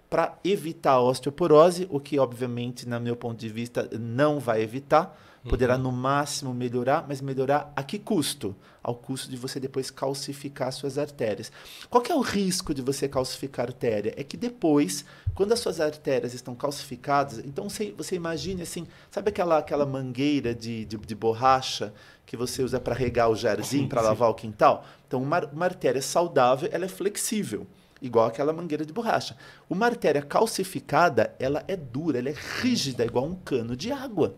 Speaker 2: para evitar a osteoporose, o que obviamente, no meu ponto de vista, não vai evitar. Poderá no máximo melhorar, mas melhorar a que custo? Ao custo de você depois calcificar suas artérias. Qual que é o risco de você calcificar a artéria? É que depois, quando as suas artérias estão calcificadas, então você imagine assim, sabe aquela mangueira de borracha que você usa para regar o jardim, para lavar o quintal? Então, uma artéria saudável, ela é flexível, igual aquela mangueira de borracha. Uma artéria calcificada, ela é dura, ela é rígida, igual um cano de água.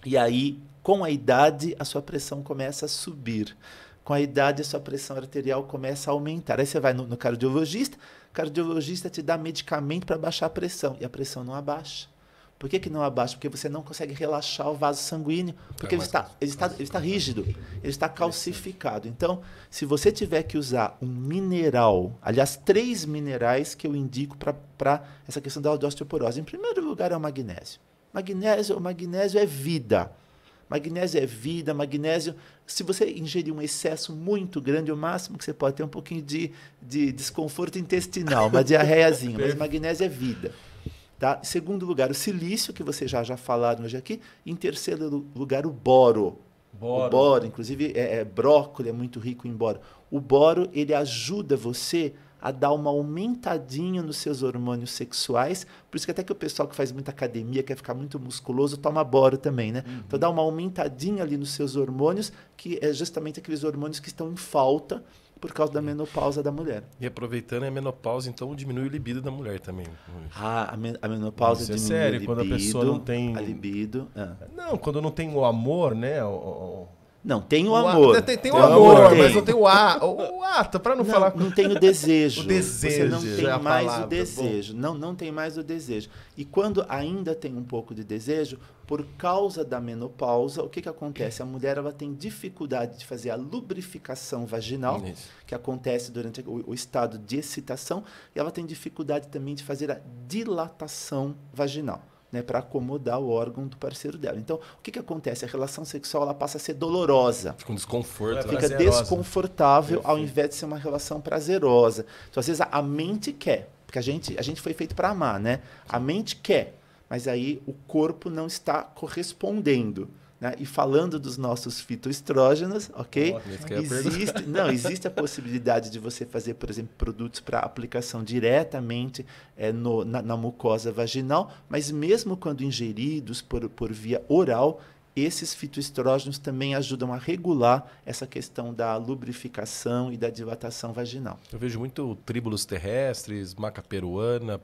Speaker 2: E aí, com a idade, a sua pressão começa a subir. Com a idade, a sua pressão arterial começa a aumentar. Aí você vai no cardiologista, o cardiologista te dá medicamento para baixar a pressão, e a pressão não abaixa. Por que não abaixa? Porque você não consegue relaxar o vaso sanguíneo, porque ele está rígido, ele está calcificado. Então, se você tiver que usar um mineral, aliás, 3 minerais que eu indico para essa questão da osteoporose. Em primeiro lugar é o magnésio. Magnésio é vida. Magnésio é vida, magnésio... Se você ingerir um excesso muito grande, o máximo que você pode ter é um pouquinho de desconforto intestinal, uma diarreiazinha, mas magnésio é vida. Tá? Em segundo lugar, o silício, que vocês já falaram hoje aqui. Em terceiro lugar, o boro. O boro, inclusive, brócolis é muito rico em boro. O boro, ele ajuda você a dar uma aumentadinha nos seus hormônios sexuais. Por isso que até que o pessoal que faz muita academia, quer ficar muito musculoso, toma boro também, né? Então dá uma aumentadinha ali nos seus hormônios, que é justamente aqueles hormônios que estão em falta por causa da menopausa da mulher.
Speaker 1: E aproveitando a menopausa, então diminui o libido da mulher também.
Speaker 2: A menopausa diminui
Speaker 1: sério,
Speaker 2: a libido,
Speaker 1: quando a pessoa não tem...
Speaker 2: A libido.
Speaker 1: Não, quando não tem o amor, né?
Speaker 2: Não, tem o amor.
Speaker 1: Tem o amor, mas não tem o ato, para não falar...
Speaker 2: Não tem o desejo.
Speaker 1: O desejo.
Speaker 2: Você não tem
Speaker 1: é
Speaker 2: mais
Speaker 1: palavra,
Speaker 2: o desejo. Não tem mais o desejo. E quando ainda tem um pouco de desejo, por causa da menopausa, o que acontece? A mulher ela tem dificuldade de fazer a lubrificação vaginal, que acontece durante o estado de excitação, e ela tem dificuldade também de fazer a dilatação vaginal, né, para acomodar o órgão do parceiro dela. Então, o que acontece? A relação sexual ela passa a ser dolorosa.
Speaker 1: Fica um desconforto.
Speaker 2: Ela fica desconfortável ao invés de ser uma relação prazerosa. Então, às vezes, a mente quer, porque a gente foi feito para amar, né? A mente quer, mas aí o corpo não está correspondendo. Né? E falando dos nossos fitoestrógenos, ok? Existe a possibilidade de você fazer, por exemplo, produtos para aplicação diretamente na mucosa vaginal, mas mesmo quando ingeridos por via oral, esses fitoestrógenos também ajudam a regular essa questão da lubrificação e da dilatação vaginal.
Speaker 1: Eu vejo muito tríbulos terrestres, maca peruana,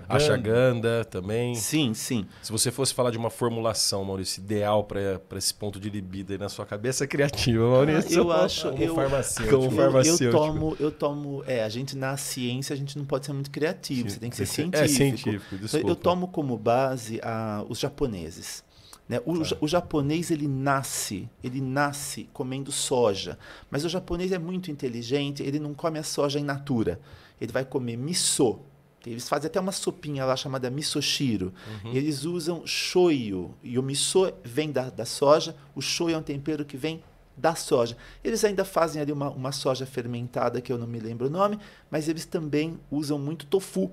Speaker 1: ashwagandha também.
Speaker 2: Sim.
Speaker 1: Se você fosse falar de uma formulação, Maurício, ideal para esse ponto de libido aí na sua cabeça criativa, Maurício.
Speaker 2: Eu acho...
Speaker 1: Como farmacêutico.
Speaker 2: Eu tomo... a gente na ciência, a gente não pode ser muito criativo. Você tem que ser científico.
Speaker 1: É científico, desculpa.
Speaker 2: Eu tomo como base os japoneses. Né? O japonês ele nasce comendo soja. Mas o japonês é muito inteligente, ele não come a soja in natura. Ele vai comer miso. Eles fazem até uma sopinha lá chamada misoshiro. Eles usam shoyu. E o miso vem da soja. O shoyu é um tempero que vem da soja. Eles ainda fazem ali uma soja fermentada, que eu não me lembro o nome, mas eles também usam muito tofu.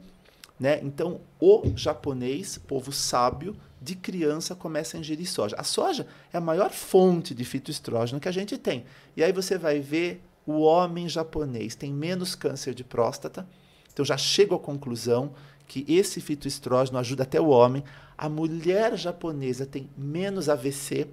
Speaker 2: Né? Então, o japonês, povo sábio, de criança começa a ingerir soja. A soja é a maior fonte de fitoestrógeno que a gente tem. E aí você vai ver o homem japonês tem menos câncer de próstata. Então, já chego à conclusão que esse fitoestrógeno ajuda até o homem. A mulher japonesa tem menos AVC,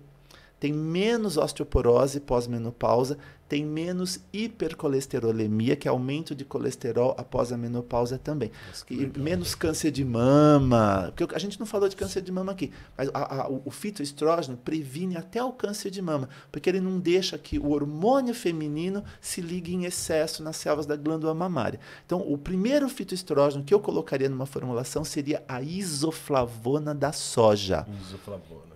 Speaker 2: tem menos osteoporose pós-menopausa, tem menos hipercolesterolemia, que é aumento de colesterol após a menopausa também. E menos câncer de mama. Porque a gente não falou de câncer de mama aqui, mas o fitoestrógeno previne até o câncer de mama, porque ele não deixa que o hormônio feminino se ligue em excesso nas células da glândula mamária. Então, o primeiro fitoestrógeno que eu colocaria numa formulação seria a isoflavona da soja.
Speaker 1: Isoflavona.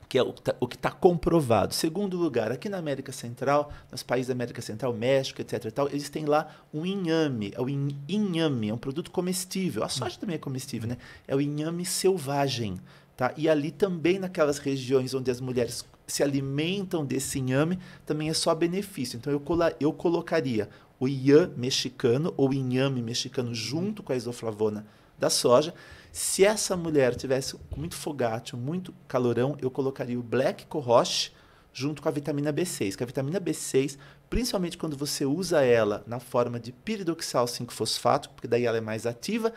Speaker 2: Que é o que está comprovado. Segundo lugar, aqui na América Central, nos países da América Central, México, etc. e tal, eles têm lá um inhame. O inhame é um produto comestível. A soja também é comestível, né? É o inhame selvagem. Tá? E ali também, naquelas regiões onde as mulheres se alimentam desse inhame, também é só benefício. Então, eu colocaria o ian mexicano ou inhame mexicano junto com a isoflavona da soja. Se essa mulher tivesse muito fogátil, muito calorão, eu colocaria o black cohosh junto com a vitamina B6. Que a vitamina B6, principalmente quando você usa ela na forma de piridoxal 5-fosfato, porque daí ela é mais ativa,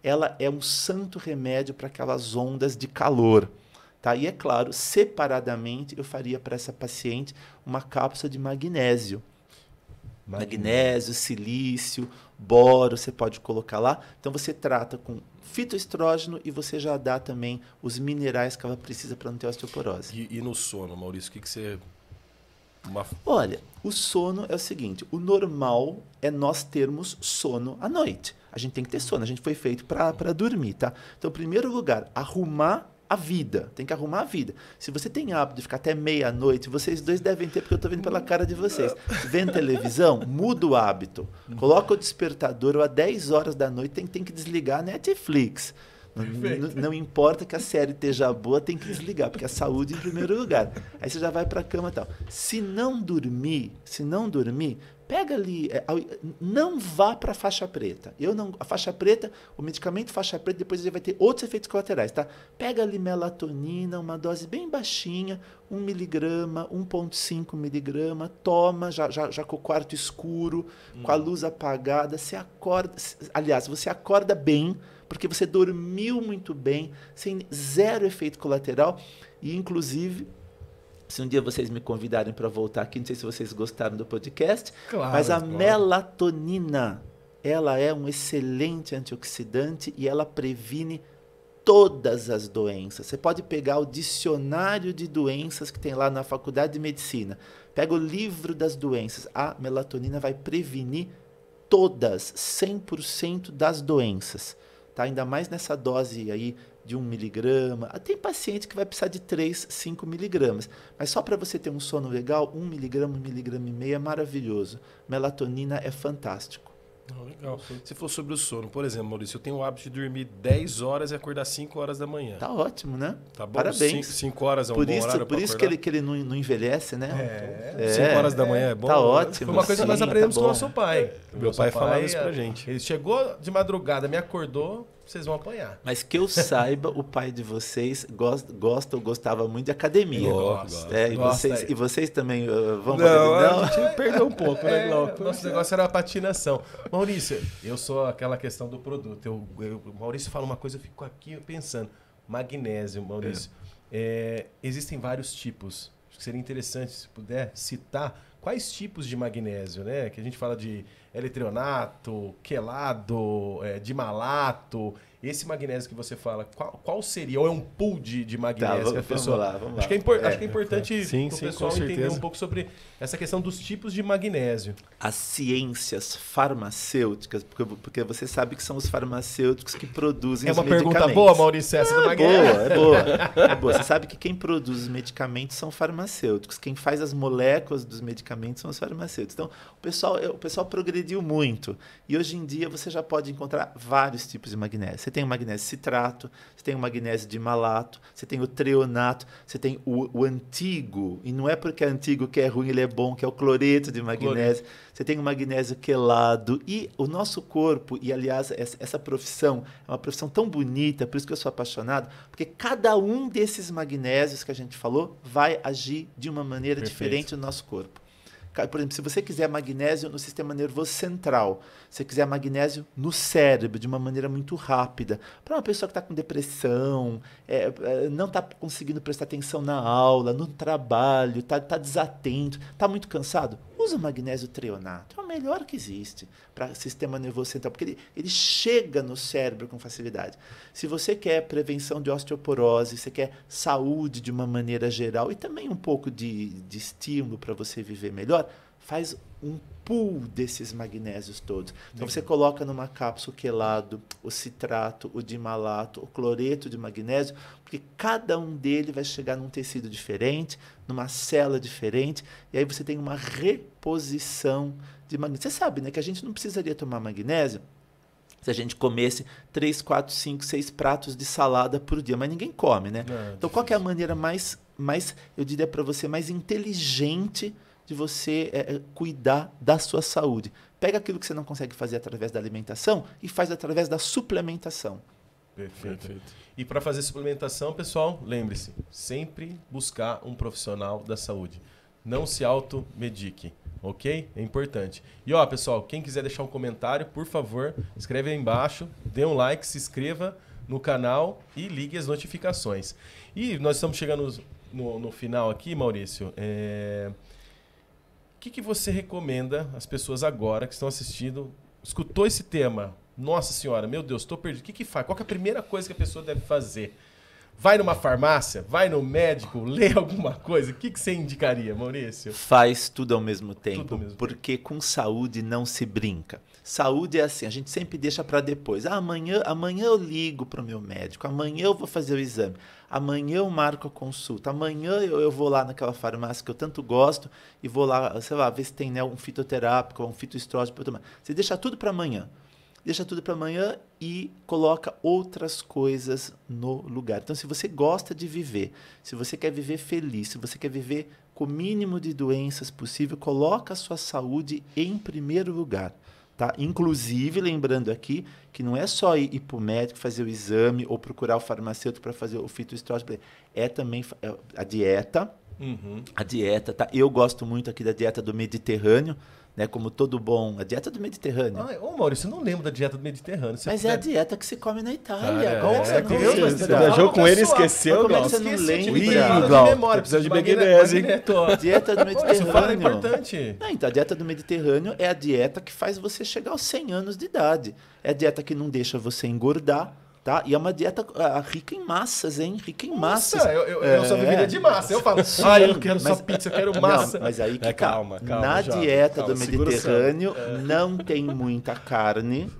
Speaker 2: ela é um santo remédio para aquelas ondas de calor. Tá? E é claro, separadamente, eu faria para essa paciente uma cápsula de magnésio. Magnésio, silício, boro, você pode colocar lá. Então, você trata com fitoestrógeno e você já dá também os minerais que ela precisa para não ter osteoporose.
Speaker 1: E no sono, Maurício, o que você...
Speaker 2: Olha, o sono é o seguinte, o normal é nós termos sono à noite. A gente tem que ter sono, a gente foi feito para dormir, tá? Então, em primeiro lugar, arrumar a vida. Tem que arrumar a vida. Se você tem hábito de ficar até meia-noite, vocês dois devem ter, porque eu estou vendo pela cara de vocês. Vendo televisão, muda o hábito. Coloca o despertador, ou às 10 horas da noite tem que desligar a Netflix. Não importa que a série esteja boa, tem que desligar, porque a saúde em primeiro lugar. Aí você já vai para a cama e tal. Se não dormir, pega ali, não vá para a faixa preta. A faixa preta, o medicamento faixa preta, depois ele vai ter outros efeitos colaterais, tá? Pega ali melatonina, uma dose bem baixinha, 1 miligrama, 1,5 miligrama, toma, já com o quarto escuro, com a luz apagada, você acorda, aliás, você acorda bem, porque você dormiu muito bem, sem zero efeito colateral, e inclusive... Se um dia vocês me convidarem para voltar aqui, não sei se vocês gostaram do podcast, claro, mas a melatonina, ela é um excelente antioxidante e ela previne todas as doenças. Você pode pegar o dicionário de doenças que tem lá na Faculdade de Medicina, pega o livro das doenças, a melatonina vai prevenir todas, 100% das doenças. Tá? Ainda mais nessa dose aí de 1 miligrama. Tem paciente que vai precisar de 3, 5 miligramas. Mas só para você ter um sono legal, 1 miligrama, 1 miligrama e meio é maravilhoso. Melatonina é fantástico.
Speaker 1: Legal. Se for sobre o sono, por exemplo, Maurício, eu tenho o hábito de dormir 10 horas e acordar 5 horas da manhã.
Speaker 2: Tá ótimo, né?
Speaker 1: Tá bom?
Speaker 2: Parabéns.
Speaker 1: 5 horas é um bom horário.
Speaker 2: Por isso que ele não envelhece, né?
Speaker 1: 5 horas da manhã é bom.
Speaker 2: Tá ótimo.
Speaker 1: Foi uma coisa que nós aprendemos com o nosso pai.
Speaker 3: Meu pai falava isso pra gente.
Speaker 1: Ele chegou de madrugada, me acordou, vocês vão apanhar.
Speaker 2: Mas que eu saiba, o pai de vocês gosta ou gostava muito de academia.
Speaker 1: Gosta.
Speaker 2: E vocês também vão
Speaker 1: pra academia?
Speaker 3: Não, a gente perdeu um pouco, né, Glauco?
Speaker 1: Nosso negócio era a patinação. Maurício, eu sou aquela questão do produto. O Maurício fala uma coisa, eu fico aqui pensando. Magnésio, Maurício. Existem vários tipos. Acho que seria interessante, se puder, citar quais tipos de magnésio, né? Que a gente fala de L-treonato, quelado, dimalato. Esse magnésio que você fala, qual seria? Ou é um pool de magnésio?
Speaker 2: Tá, vamos lá.
Speaker 1: Acho que é importante o pessoal entender um pouco sobre essa questão dos tipos de magnésio.
Speaker 2: As ciências farmacêuticas, porque você sabe que são os farmacêuticos que produzem os medicamentos. É uma pergunta boa,
Speaker 1: Maurício, essa do magnésio.
Speaker 2: É boa. Você sabe que quem produz os medicamentos são farmacêuticos. Quem faz as moléculas dos medicamentos são os farmacêuticos. Então, o pessoal progrediu muito. E hoje em dia você já pode encontrar vários tipos de magnésio. Você tem o magnésio citrato, você tem o magnésio dimalato, você tem o treonato, você tem o antigo, e não é porque é antigo que é ruim, ele é bom, que é o cloreto de magnésio. Você tem o magnésio quelado. E o nosso corpo, e aliás, essa profissão é uma profissão tão bonita, por isso que eu sou apaixonado, porque cada um desses magnésios que a gente falou vai agir de uma maneira diferente no nosso corpo. Por exemplo, se você quiser magnésio no sistema nervoso central, se você quiser magnésio no cérebro, de uma maneira muito rápida, para uma pessoa que está com depressão, não está conseguindo prestar atenção na aula, no trabalho, está desatento, está muito cansado, usa o magnésio treonato. É o melhor que existe para o sistema nervoso central, porque ele chega no cérebro com facilidade. Se você quer prevenção de osteoporose, você quer saúde de uma maneira geral e também um pouco de estímulo para você viver melhor, faz um pool desses magnésios todos. Então você coloca numa cápsula o quelado, o citrato, o dimalato, o cloreto de magnésio, porque cada um deles vai chegar num tecido diferente, numa célula diferente, e aí você tem uma reposição de magnésio. Você sabe, né, que a gente não precisaria tomar magnésio se a gente comesse 3, 4, 5, 6 pratos de salada por dia. Mas ninguém come, né? Então, qual que é a maneira mais eu diria para você, mais inteligente de você cuidar da sua saúde? Pega aquilo que você não consegue fazer através da alimentação e faz através da suplementação.
Speaker 1: Perfeito. E para fazer suplementação, pessoal, lembre-se, sempre buscar um profissional da saúde. Não se automedique, ok? É importante. E ó, pessoal, quem quiser deixar um comentário, por favor, escreve aí embaixo, dê um like, se inscreva no canal e ligue as notificações. E nós estamos chegando no final aqui, Maurício. O que você recomenda às pessoas agora que estão assistindo, escutou esse tema? Nossa senhora, meu Deus, estou perdido. O que faz? Qual que é a primeira coisa que a pessoa deve fazer? Vai numa farmácia? Vai no médico? Lê alguma coisa? O que você indicaria, Maurício?
Speaker 2: Faz tudo ao mesmo tempo,
Speaker 1: Tudo ao mesmo
Speaker 2: porque com saúde não se brinca. Saúde é assim, a gente sempre deixa para depois. Amanhã eu ligo para o meu médico, amanhã eu vou fazer o exame, amanhã eu marco a consulta, amanhã eu vou lá naquela farmácia que eu tanto gosto e vou lá, sei lá, ver se tem, né, um fitoterápico, um fitoestrógeno para eu tomar. Você deixa tudo para amanhã. Deixa tudo para amanhã e coloca outras coisas no lugar. Então, se você gosta de viver, se você quer viver feliz, se você quer viver com o mínimo de doenças possível, coloca a sua saúde em primeiro lugar. Tá? Inclusive, lembrando aqui que não é só ir para o médico fazer o exame ou procurar o farmacêutico para fazer o fitoestrógeno, é também a dieta. A dieta, tá? Eu gosto muito aqui da dieta do Mediterrâneo, né? Como todo bom, a dieta do Mediterrâneo.
Speaker 1: Ô Maurício, eu não lembro da dieta do Mediterrâneo.
Speaker 2: Mas é a dieta que se come na Itália.
Speaker 1: Como você não lembra?
Speaker 3: Você viajou com ele e esqueceu,
Speaker 2: Como é que
Speaker 3: Glauco?
Speaker 2: você não lembra?
Speaker 1: Memória,
Speaker 3: precisa de magnésio, hein?
Speaker 2: Dieta do Mediterrâneo.
Speaker 1: Isso fala, é importante.
Speaker 2: Não, então, a dieta do Mediterrâneo é a dieta que faz você chegar aos 100 anos de idade. É a dieta que não deixa você engordar. Tá? E é uma dieta rica em massas, hein? Rica em massas.
Speaker 1: Eu só viveria de massa. Eu falo, eu não quero só pizza, eu quero massa.
Speaker 2: Não, mas aí que
Speaker 3: calma,
Speaker 2: na
Speaker 3: jovem,
Speaker 2: dieta do
Speaker 3: segura o
Speaker 2: Mediterrâneo não tem muita carne,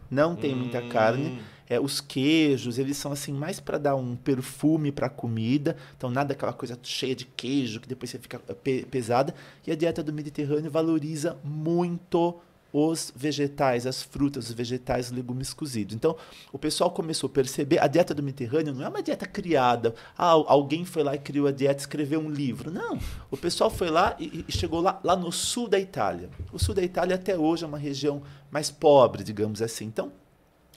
Speaker 2: os queijos, eles são assim mais para dar um perfume para a comida, então nada aquela coisa cheia de queijo que depois você fica pesada. E a dieta do Mediterrâneo valoriza muito os vegetais, as frutas, os vegetais, os legumes cozidos. Então, o pessoal começou a perceber, a dieta do Mediterrâneo não é uma dieta criada. Alguém foi lá e criou a dieta, escreveu um livro. Não, o pessoal foi lá e chegou lá no sul da Itália. O sul da Itália até hoje é uma região mais pobre, digamos assim. Então,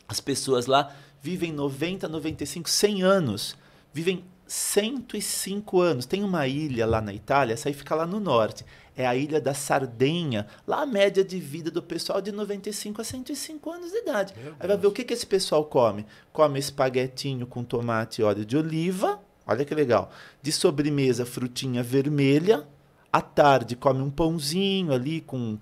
Speaker 2: as pessoas lá vivem 90, 95, 100 anos. Vivem 105 anos. Tem uma ilha lá na Itália, essa aí fica lá no norte. É a ilha da Sardenha. Lá a média de vida do pessoal é de 95 a 105 anos de idade. Aí vai ver o que esse pessoal come. Come espaguetinho com tomate e óleo de oliva. Olha que legal. De sobremesa, frutinha vermelha. À tarde come um pãozinho ali com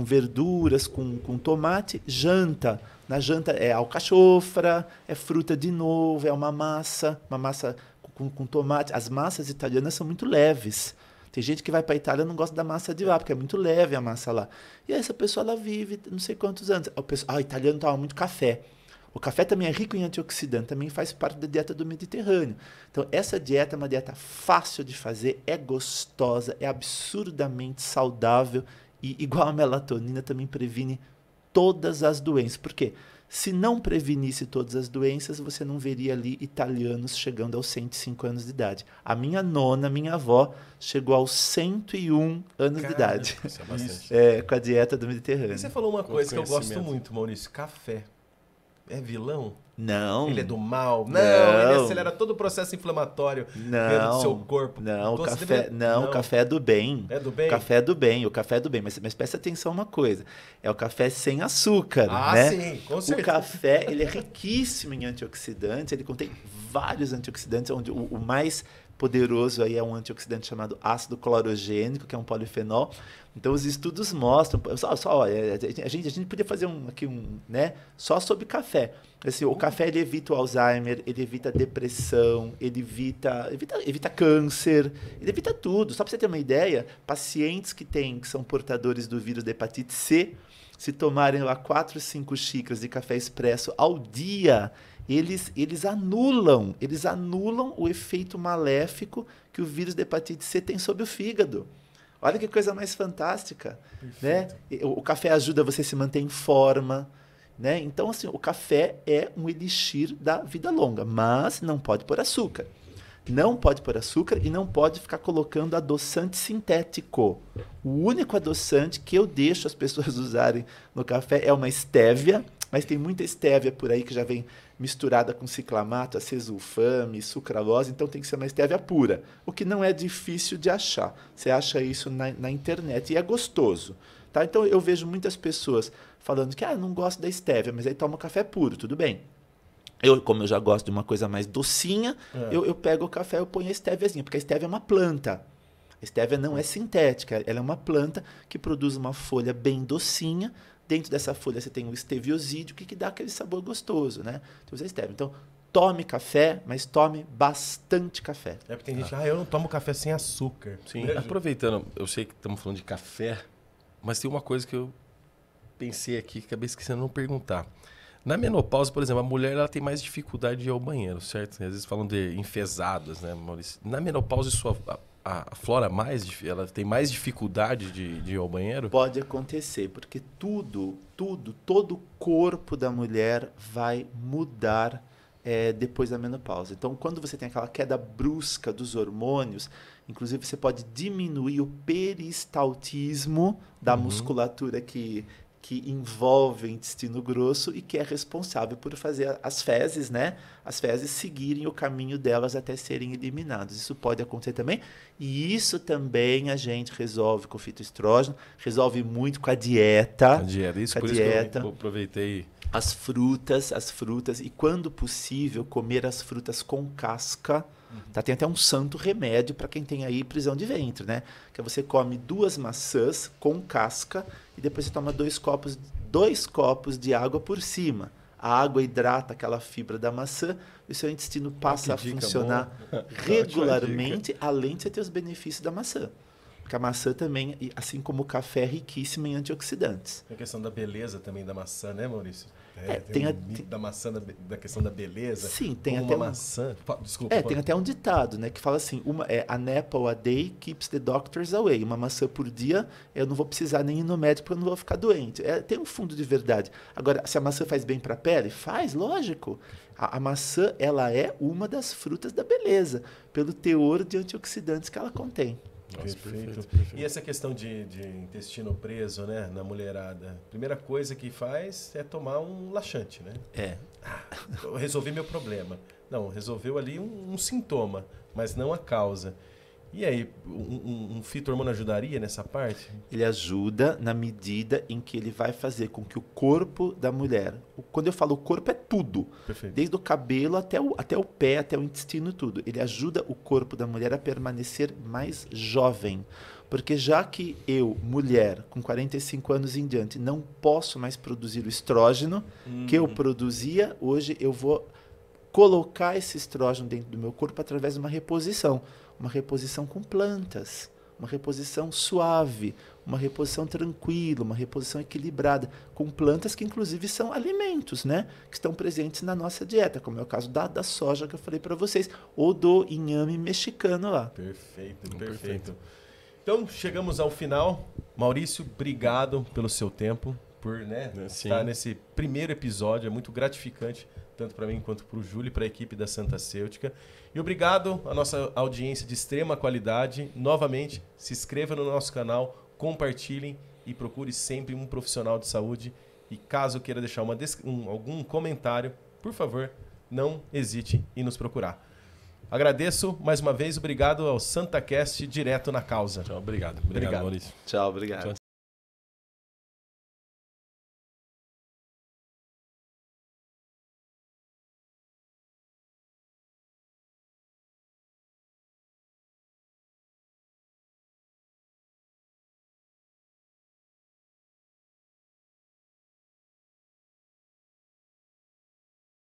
Speaker 2: verduras, com tomate. Janta. Na janta é alcachofra, é fruta de novo, é uma massa com tomate. As massas italianas são muito leves. Tem gente que vai para a Itália e não gosta da massa de lá, porque é muito leve a massa lá. E aí essa pessoa ela vive não sei quantos anos. O italiano toma muito café. O café também é rico em antioxidante, também faz parte da dieta do Mediterrâneo. Então, essa dieta é uma dieta fácil de fazer, é gostosa, é absurdamente saudável e, igual a melatonina, também previne todas as doenças. Por quê? Se não prevenisse todas as doenças, você não veria ali italianos chegando aos 105 anos de idade. A minha nona, minha avó, chegou aos 101 anos de idade.
Speaker 1: Isso é bastante.
Speaker 2: Com a dieta do Mediterrâneo.
Speaker 1: E você falou uma coisa que eu gosto muito, Maurício. Café. É vilão?
Speaker 2: Não.
Speaker 1: Ele é do mal? Não. Ele acelera todo o processo inflamatório dentro do seu corpo.
Speaker 2: Não, o café é do bem.
Speaker 1: É do bem?
Speaker 2: O café é do bem, o café é do bem. Mas presta atenção uma coisa. É o café sem açúcar,
Speaker 1: né? Sim, com certeza.
Speaker 2: O café, ele é riquíssimo em antioxidantes. Ele contém vários antioxidantes, onde o mais poderoso aí é um antioxidante chamado ácido clorogênico, que é um polifenol. Então, os estudos mostram... a gente podia fazer né, só sobre café. Assim, o café ele evita o Alzheimer, ele evita a depressão, ele evita câncer, ele evita tudo. Só para você ter uma ideia, pacientes que são portadores do vírus da hepatite C, se tomarem lá 4, 5 xícaras de café expresso ao dia, eles anulam o efeito maléfico que o vírus da hepatite C tem sobre o fígado. Olha que coisa mais fantástica, né? O café ajuda você a se manter em forma. né? Então, assim, o café é um elixir da vida longa, mas não pode pôr açúcar. Não pode pôr açúcar e não pode ficar colocando adoçante sintético. O único adoçante que eu deixo as pessoas usarem no café é uma estévia, mas tem muita estévia por aí que já vem misturada com ciclamato, acesulfame, sucralose, então tem que ser uma estévia pura, o que não é difícil de achar. Você acha isso na internet e é gostoso. Tá? Então eu vejo muitas pessoas falando que não gosto da estévia, mas aí toma café puro, tudo bem. Como eu já gosto de uma coisa mais docinha, eu pego o café e ponho a estéviazinha, porque a estévia é uma planta. A estévia não é sintética, ela é uma planta que produz uma folha bem docinha. Dentro dessa folha você tem o esteviosídeo, que dá aquele sabor gostoso, né? Então, usa a estévia. Então, tome café, mas tome bastante café.
Speaker 1: É porque tem gente que eu não tomo café sem açúcar.
Speaker 3: Sim, aproveitando, eu sei que estamos falando de café, mas tem uma coisa que eu pensei aqui que acabei esquecendo de não perguntar. Na menopausa, por exemplo, a mulher ela tem mais dificuldade de ir ao banheiro, certo? Às vezes falam de enfesadas, né, Maurício? Na menopausa, a flora ela tem mais dificuldade de ir ao banheiro?
Speaker 2: Pode acontecer, porque todo o corpo da mulher vai mudar depois da menopausa. Então, quando você tem aquela queda brusca dos hormônios, inclusive você pode diminuir o peristaltismo da musculatura que envolve o intestino grosso e que é responsável por fazer as fezes, né? As fezes seguirem o caminho delas até serem eliminadas. Isso pode acontecer também. E isso também a gente resolve com o fitoestrógeno, resolve muito com a dieta.
Speaker 3: A dieta, isso
Speaker 2: com a
Speaker 3: por
Speaker 2: dieta.
Speaker 3: Isso que eu aproveitei.
Speaker 2: As frutas, e quando possível, comer as frutas com casca. Tá? Tem até um santo remédio para quem tem aí prisão de ventre, né? Que você come 2 maçãs com casca e depois você toma 2 copos de água por cima. A água hidrata aquela fibra da maçã e o seu intestino passa a funcionar regularmente, além de você ter os benefícios da maçã. Porque a maçã também, assim como o café, é riquíssima em antioxidantes.
Speaker 1: Tem a questão da beleza também da maçã, né, Maurício?
Speaker 2: Tem
Speaker 1: o mito da maçã, da questão da beleza.
Speaker 2: Sim, tem
Speaker 1: como
Speaker 2: até
Speaker 1: uma maçã. Desculpa.
Speaker 2: Tem até um ditado, né, que fala assim: an apple a day keeps the doctors away. Uma maçã por dia, eu não vou precisar nem ir no médico porque eu não vou ficar doente. Tem um fundo de verdade. Agora, se a maçã faz bem para a pele? Faz, lógico. A maçã, ela é uma das frutas da beleza, pelo teor de antioxidantes que ela contém.
Speaker 1: Nossa, perfeito. E essa questão de intestino preso, né, na mulherada? Primeira coisa que faz é tomar um laxante, né? Eu resolvi meu problema. Não, resolveu ali um sintoma, mas não a causa. E aí, um fito-hormônio ajudaria nessa parte?
Speaker 2: Ele ajuda na medida em que ele vai fazer com que o corpo da mulher... Quando eu falo corpo, é tudo.
Speaker 1: Perfeito.
Speaker 2: Desde o cabelo até o pé, até o intestino, tudo. Ele ajuda o corpo da mulher a permanecer mais jovem. Porque já que eu, mulher, com 45 anos em diante, não posso mais produzir o estrógeno que eu produzia, hoje eu vou colocar esse estrógeno dentro do meu corpo através de uma reposição com plantas, uma reposição suave, uma reposição tranquila, uma reposição equilibrada, com plantas que inclusive são alimentos, né? Que estão presentes na nossa dieta, como é o caso da soja que eu falei para vocês, ou do inhame mexicano lá.
Speaker 1: Perfeito. Então, chegamos ao final. Maurício, obrigado pelo seu tempo, por estar nesse primeiro episódio, é muito gratificante, tanto para mim quanto para o Júlio e para a equipe da Santa Cêutica. E obrigado à nossa audiência de extrema qualidade. Novamente, se inscreva no nosso canal, compartilhem e procure sempre um profissional de saúde. E caso queira deixar algum comentário, por favor, não hesite em nos procurar. Agradeço mais uma vez, obrigado ao SantaCast Direto na Causa.
Speaker 3: Tchau, obrigado.
Speaker 2: Obrigado.
Speaker 3: Maurício.
Speaker 2: Tchau, obrigado.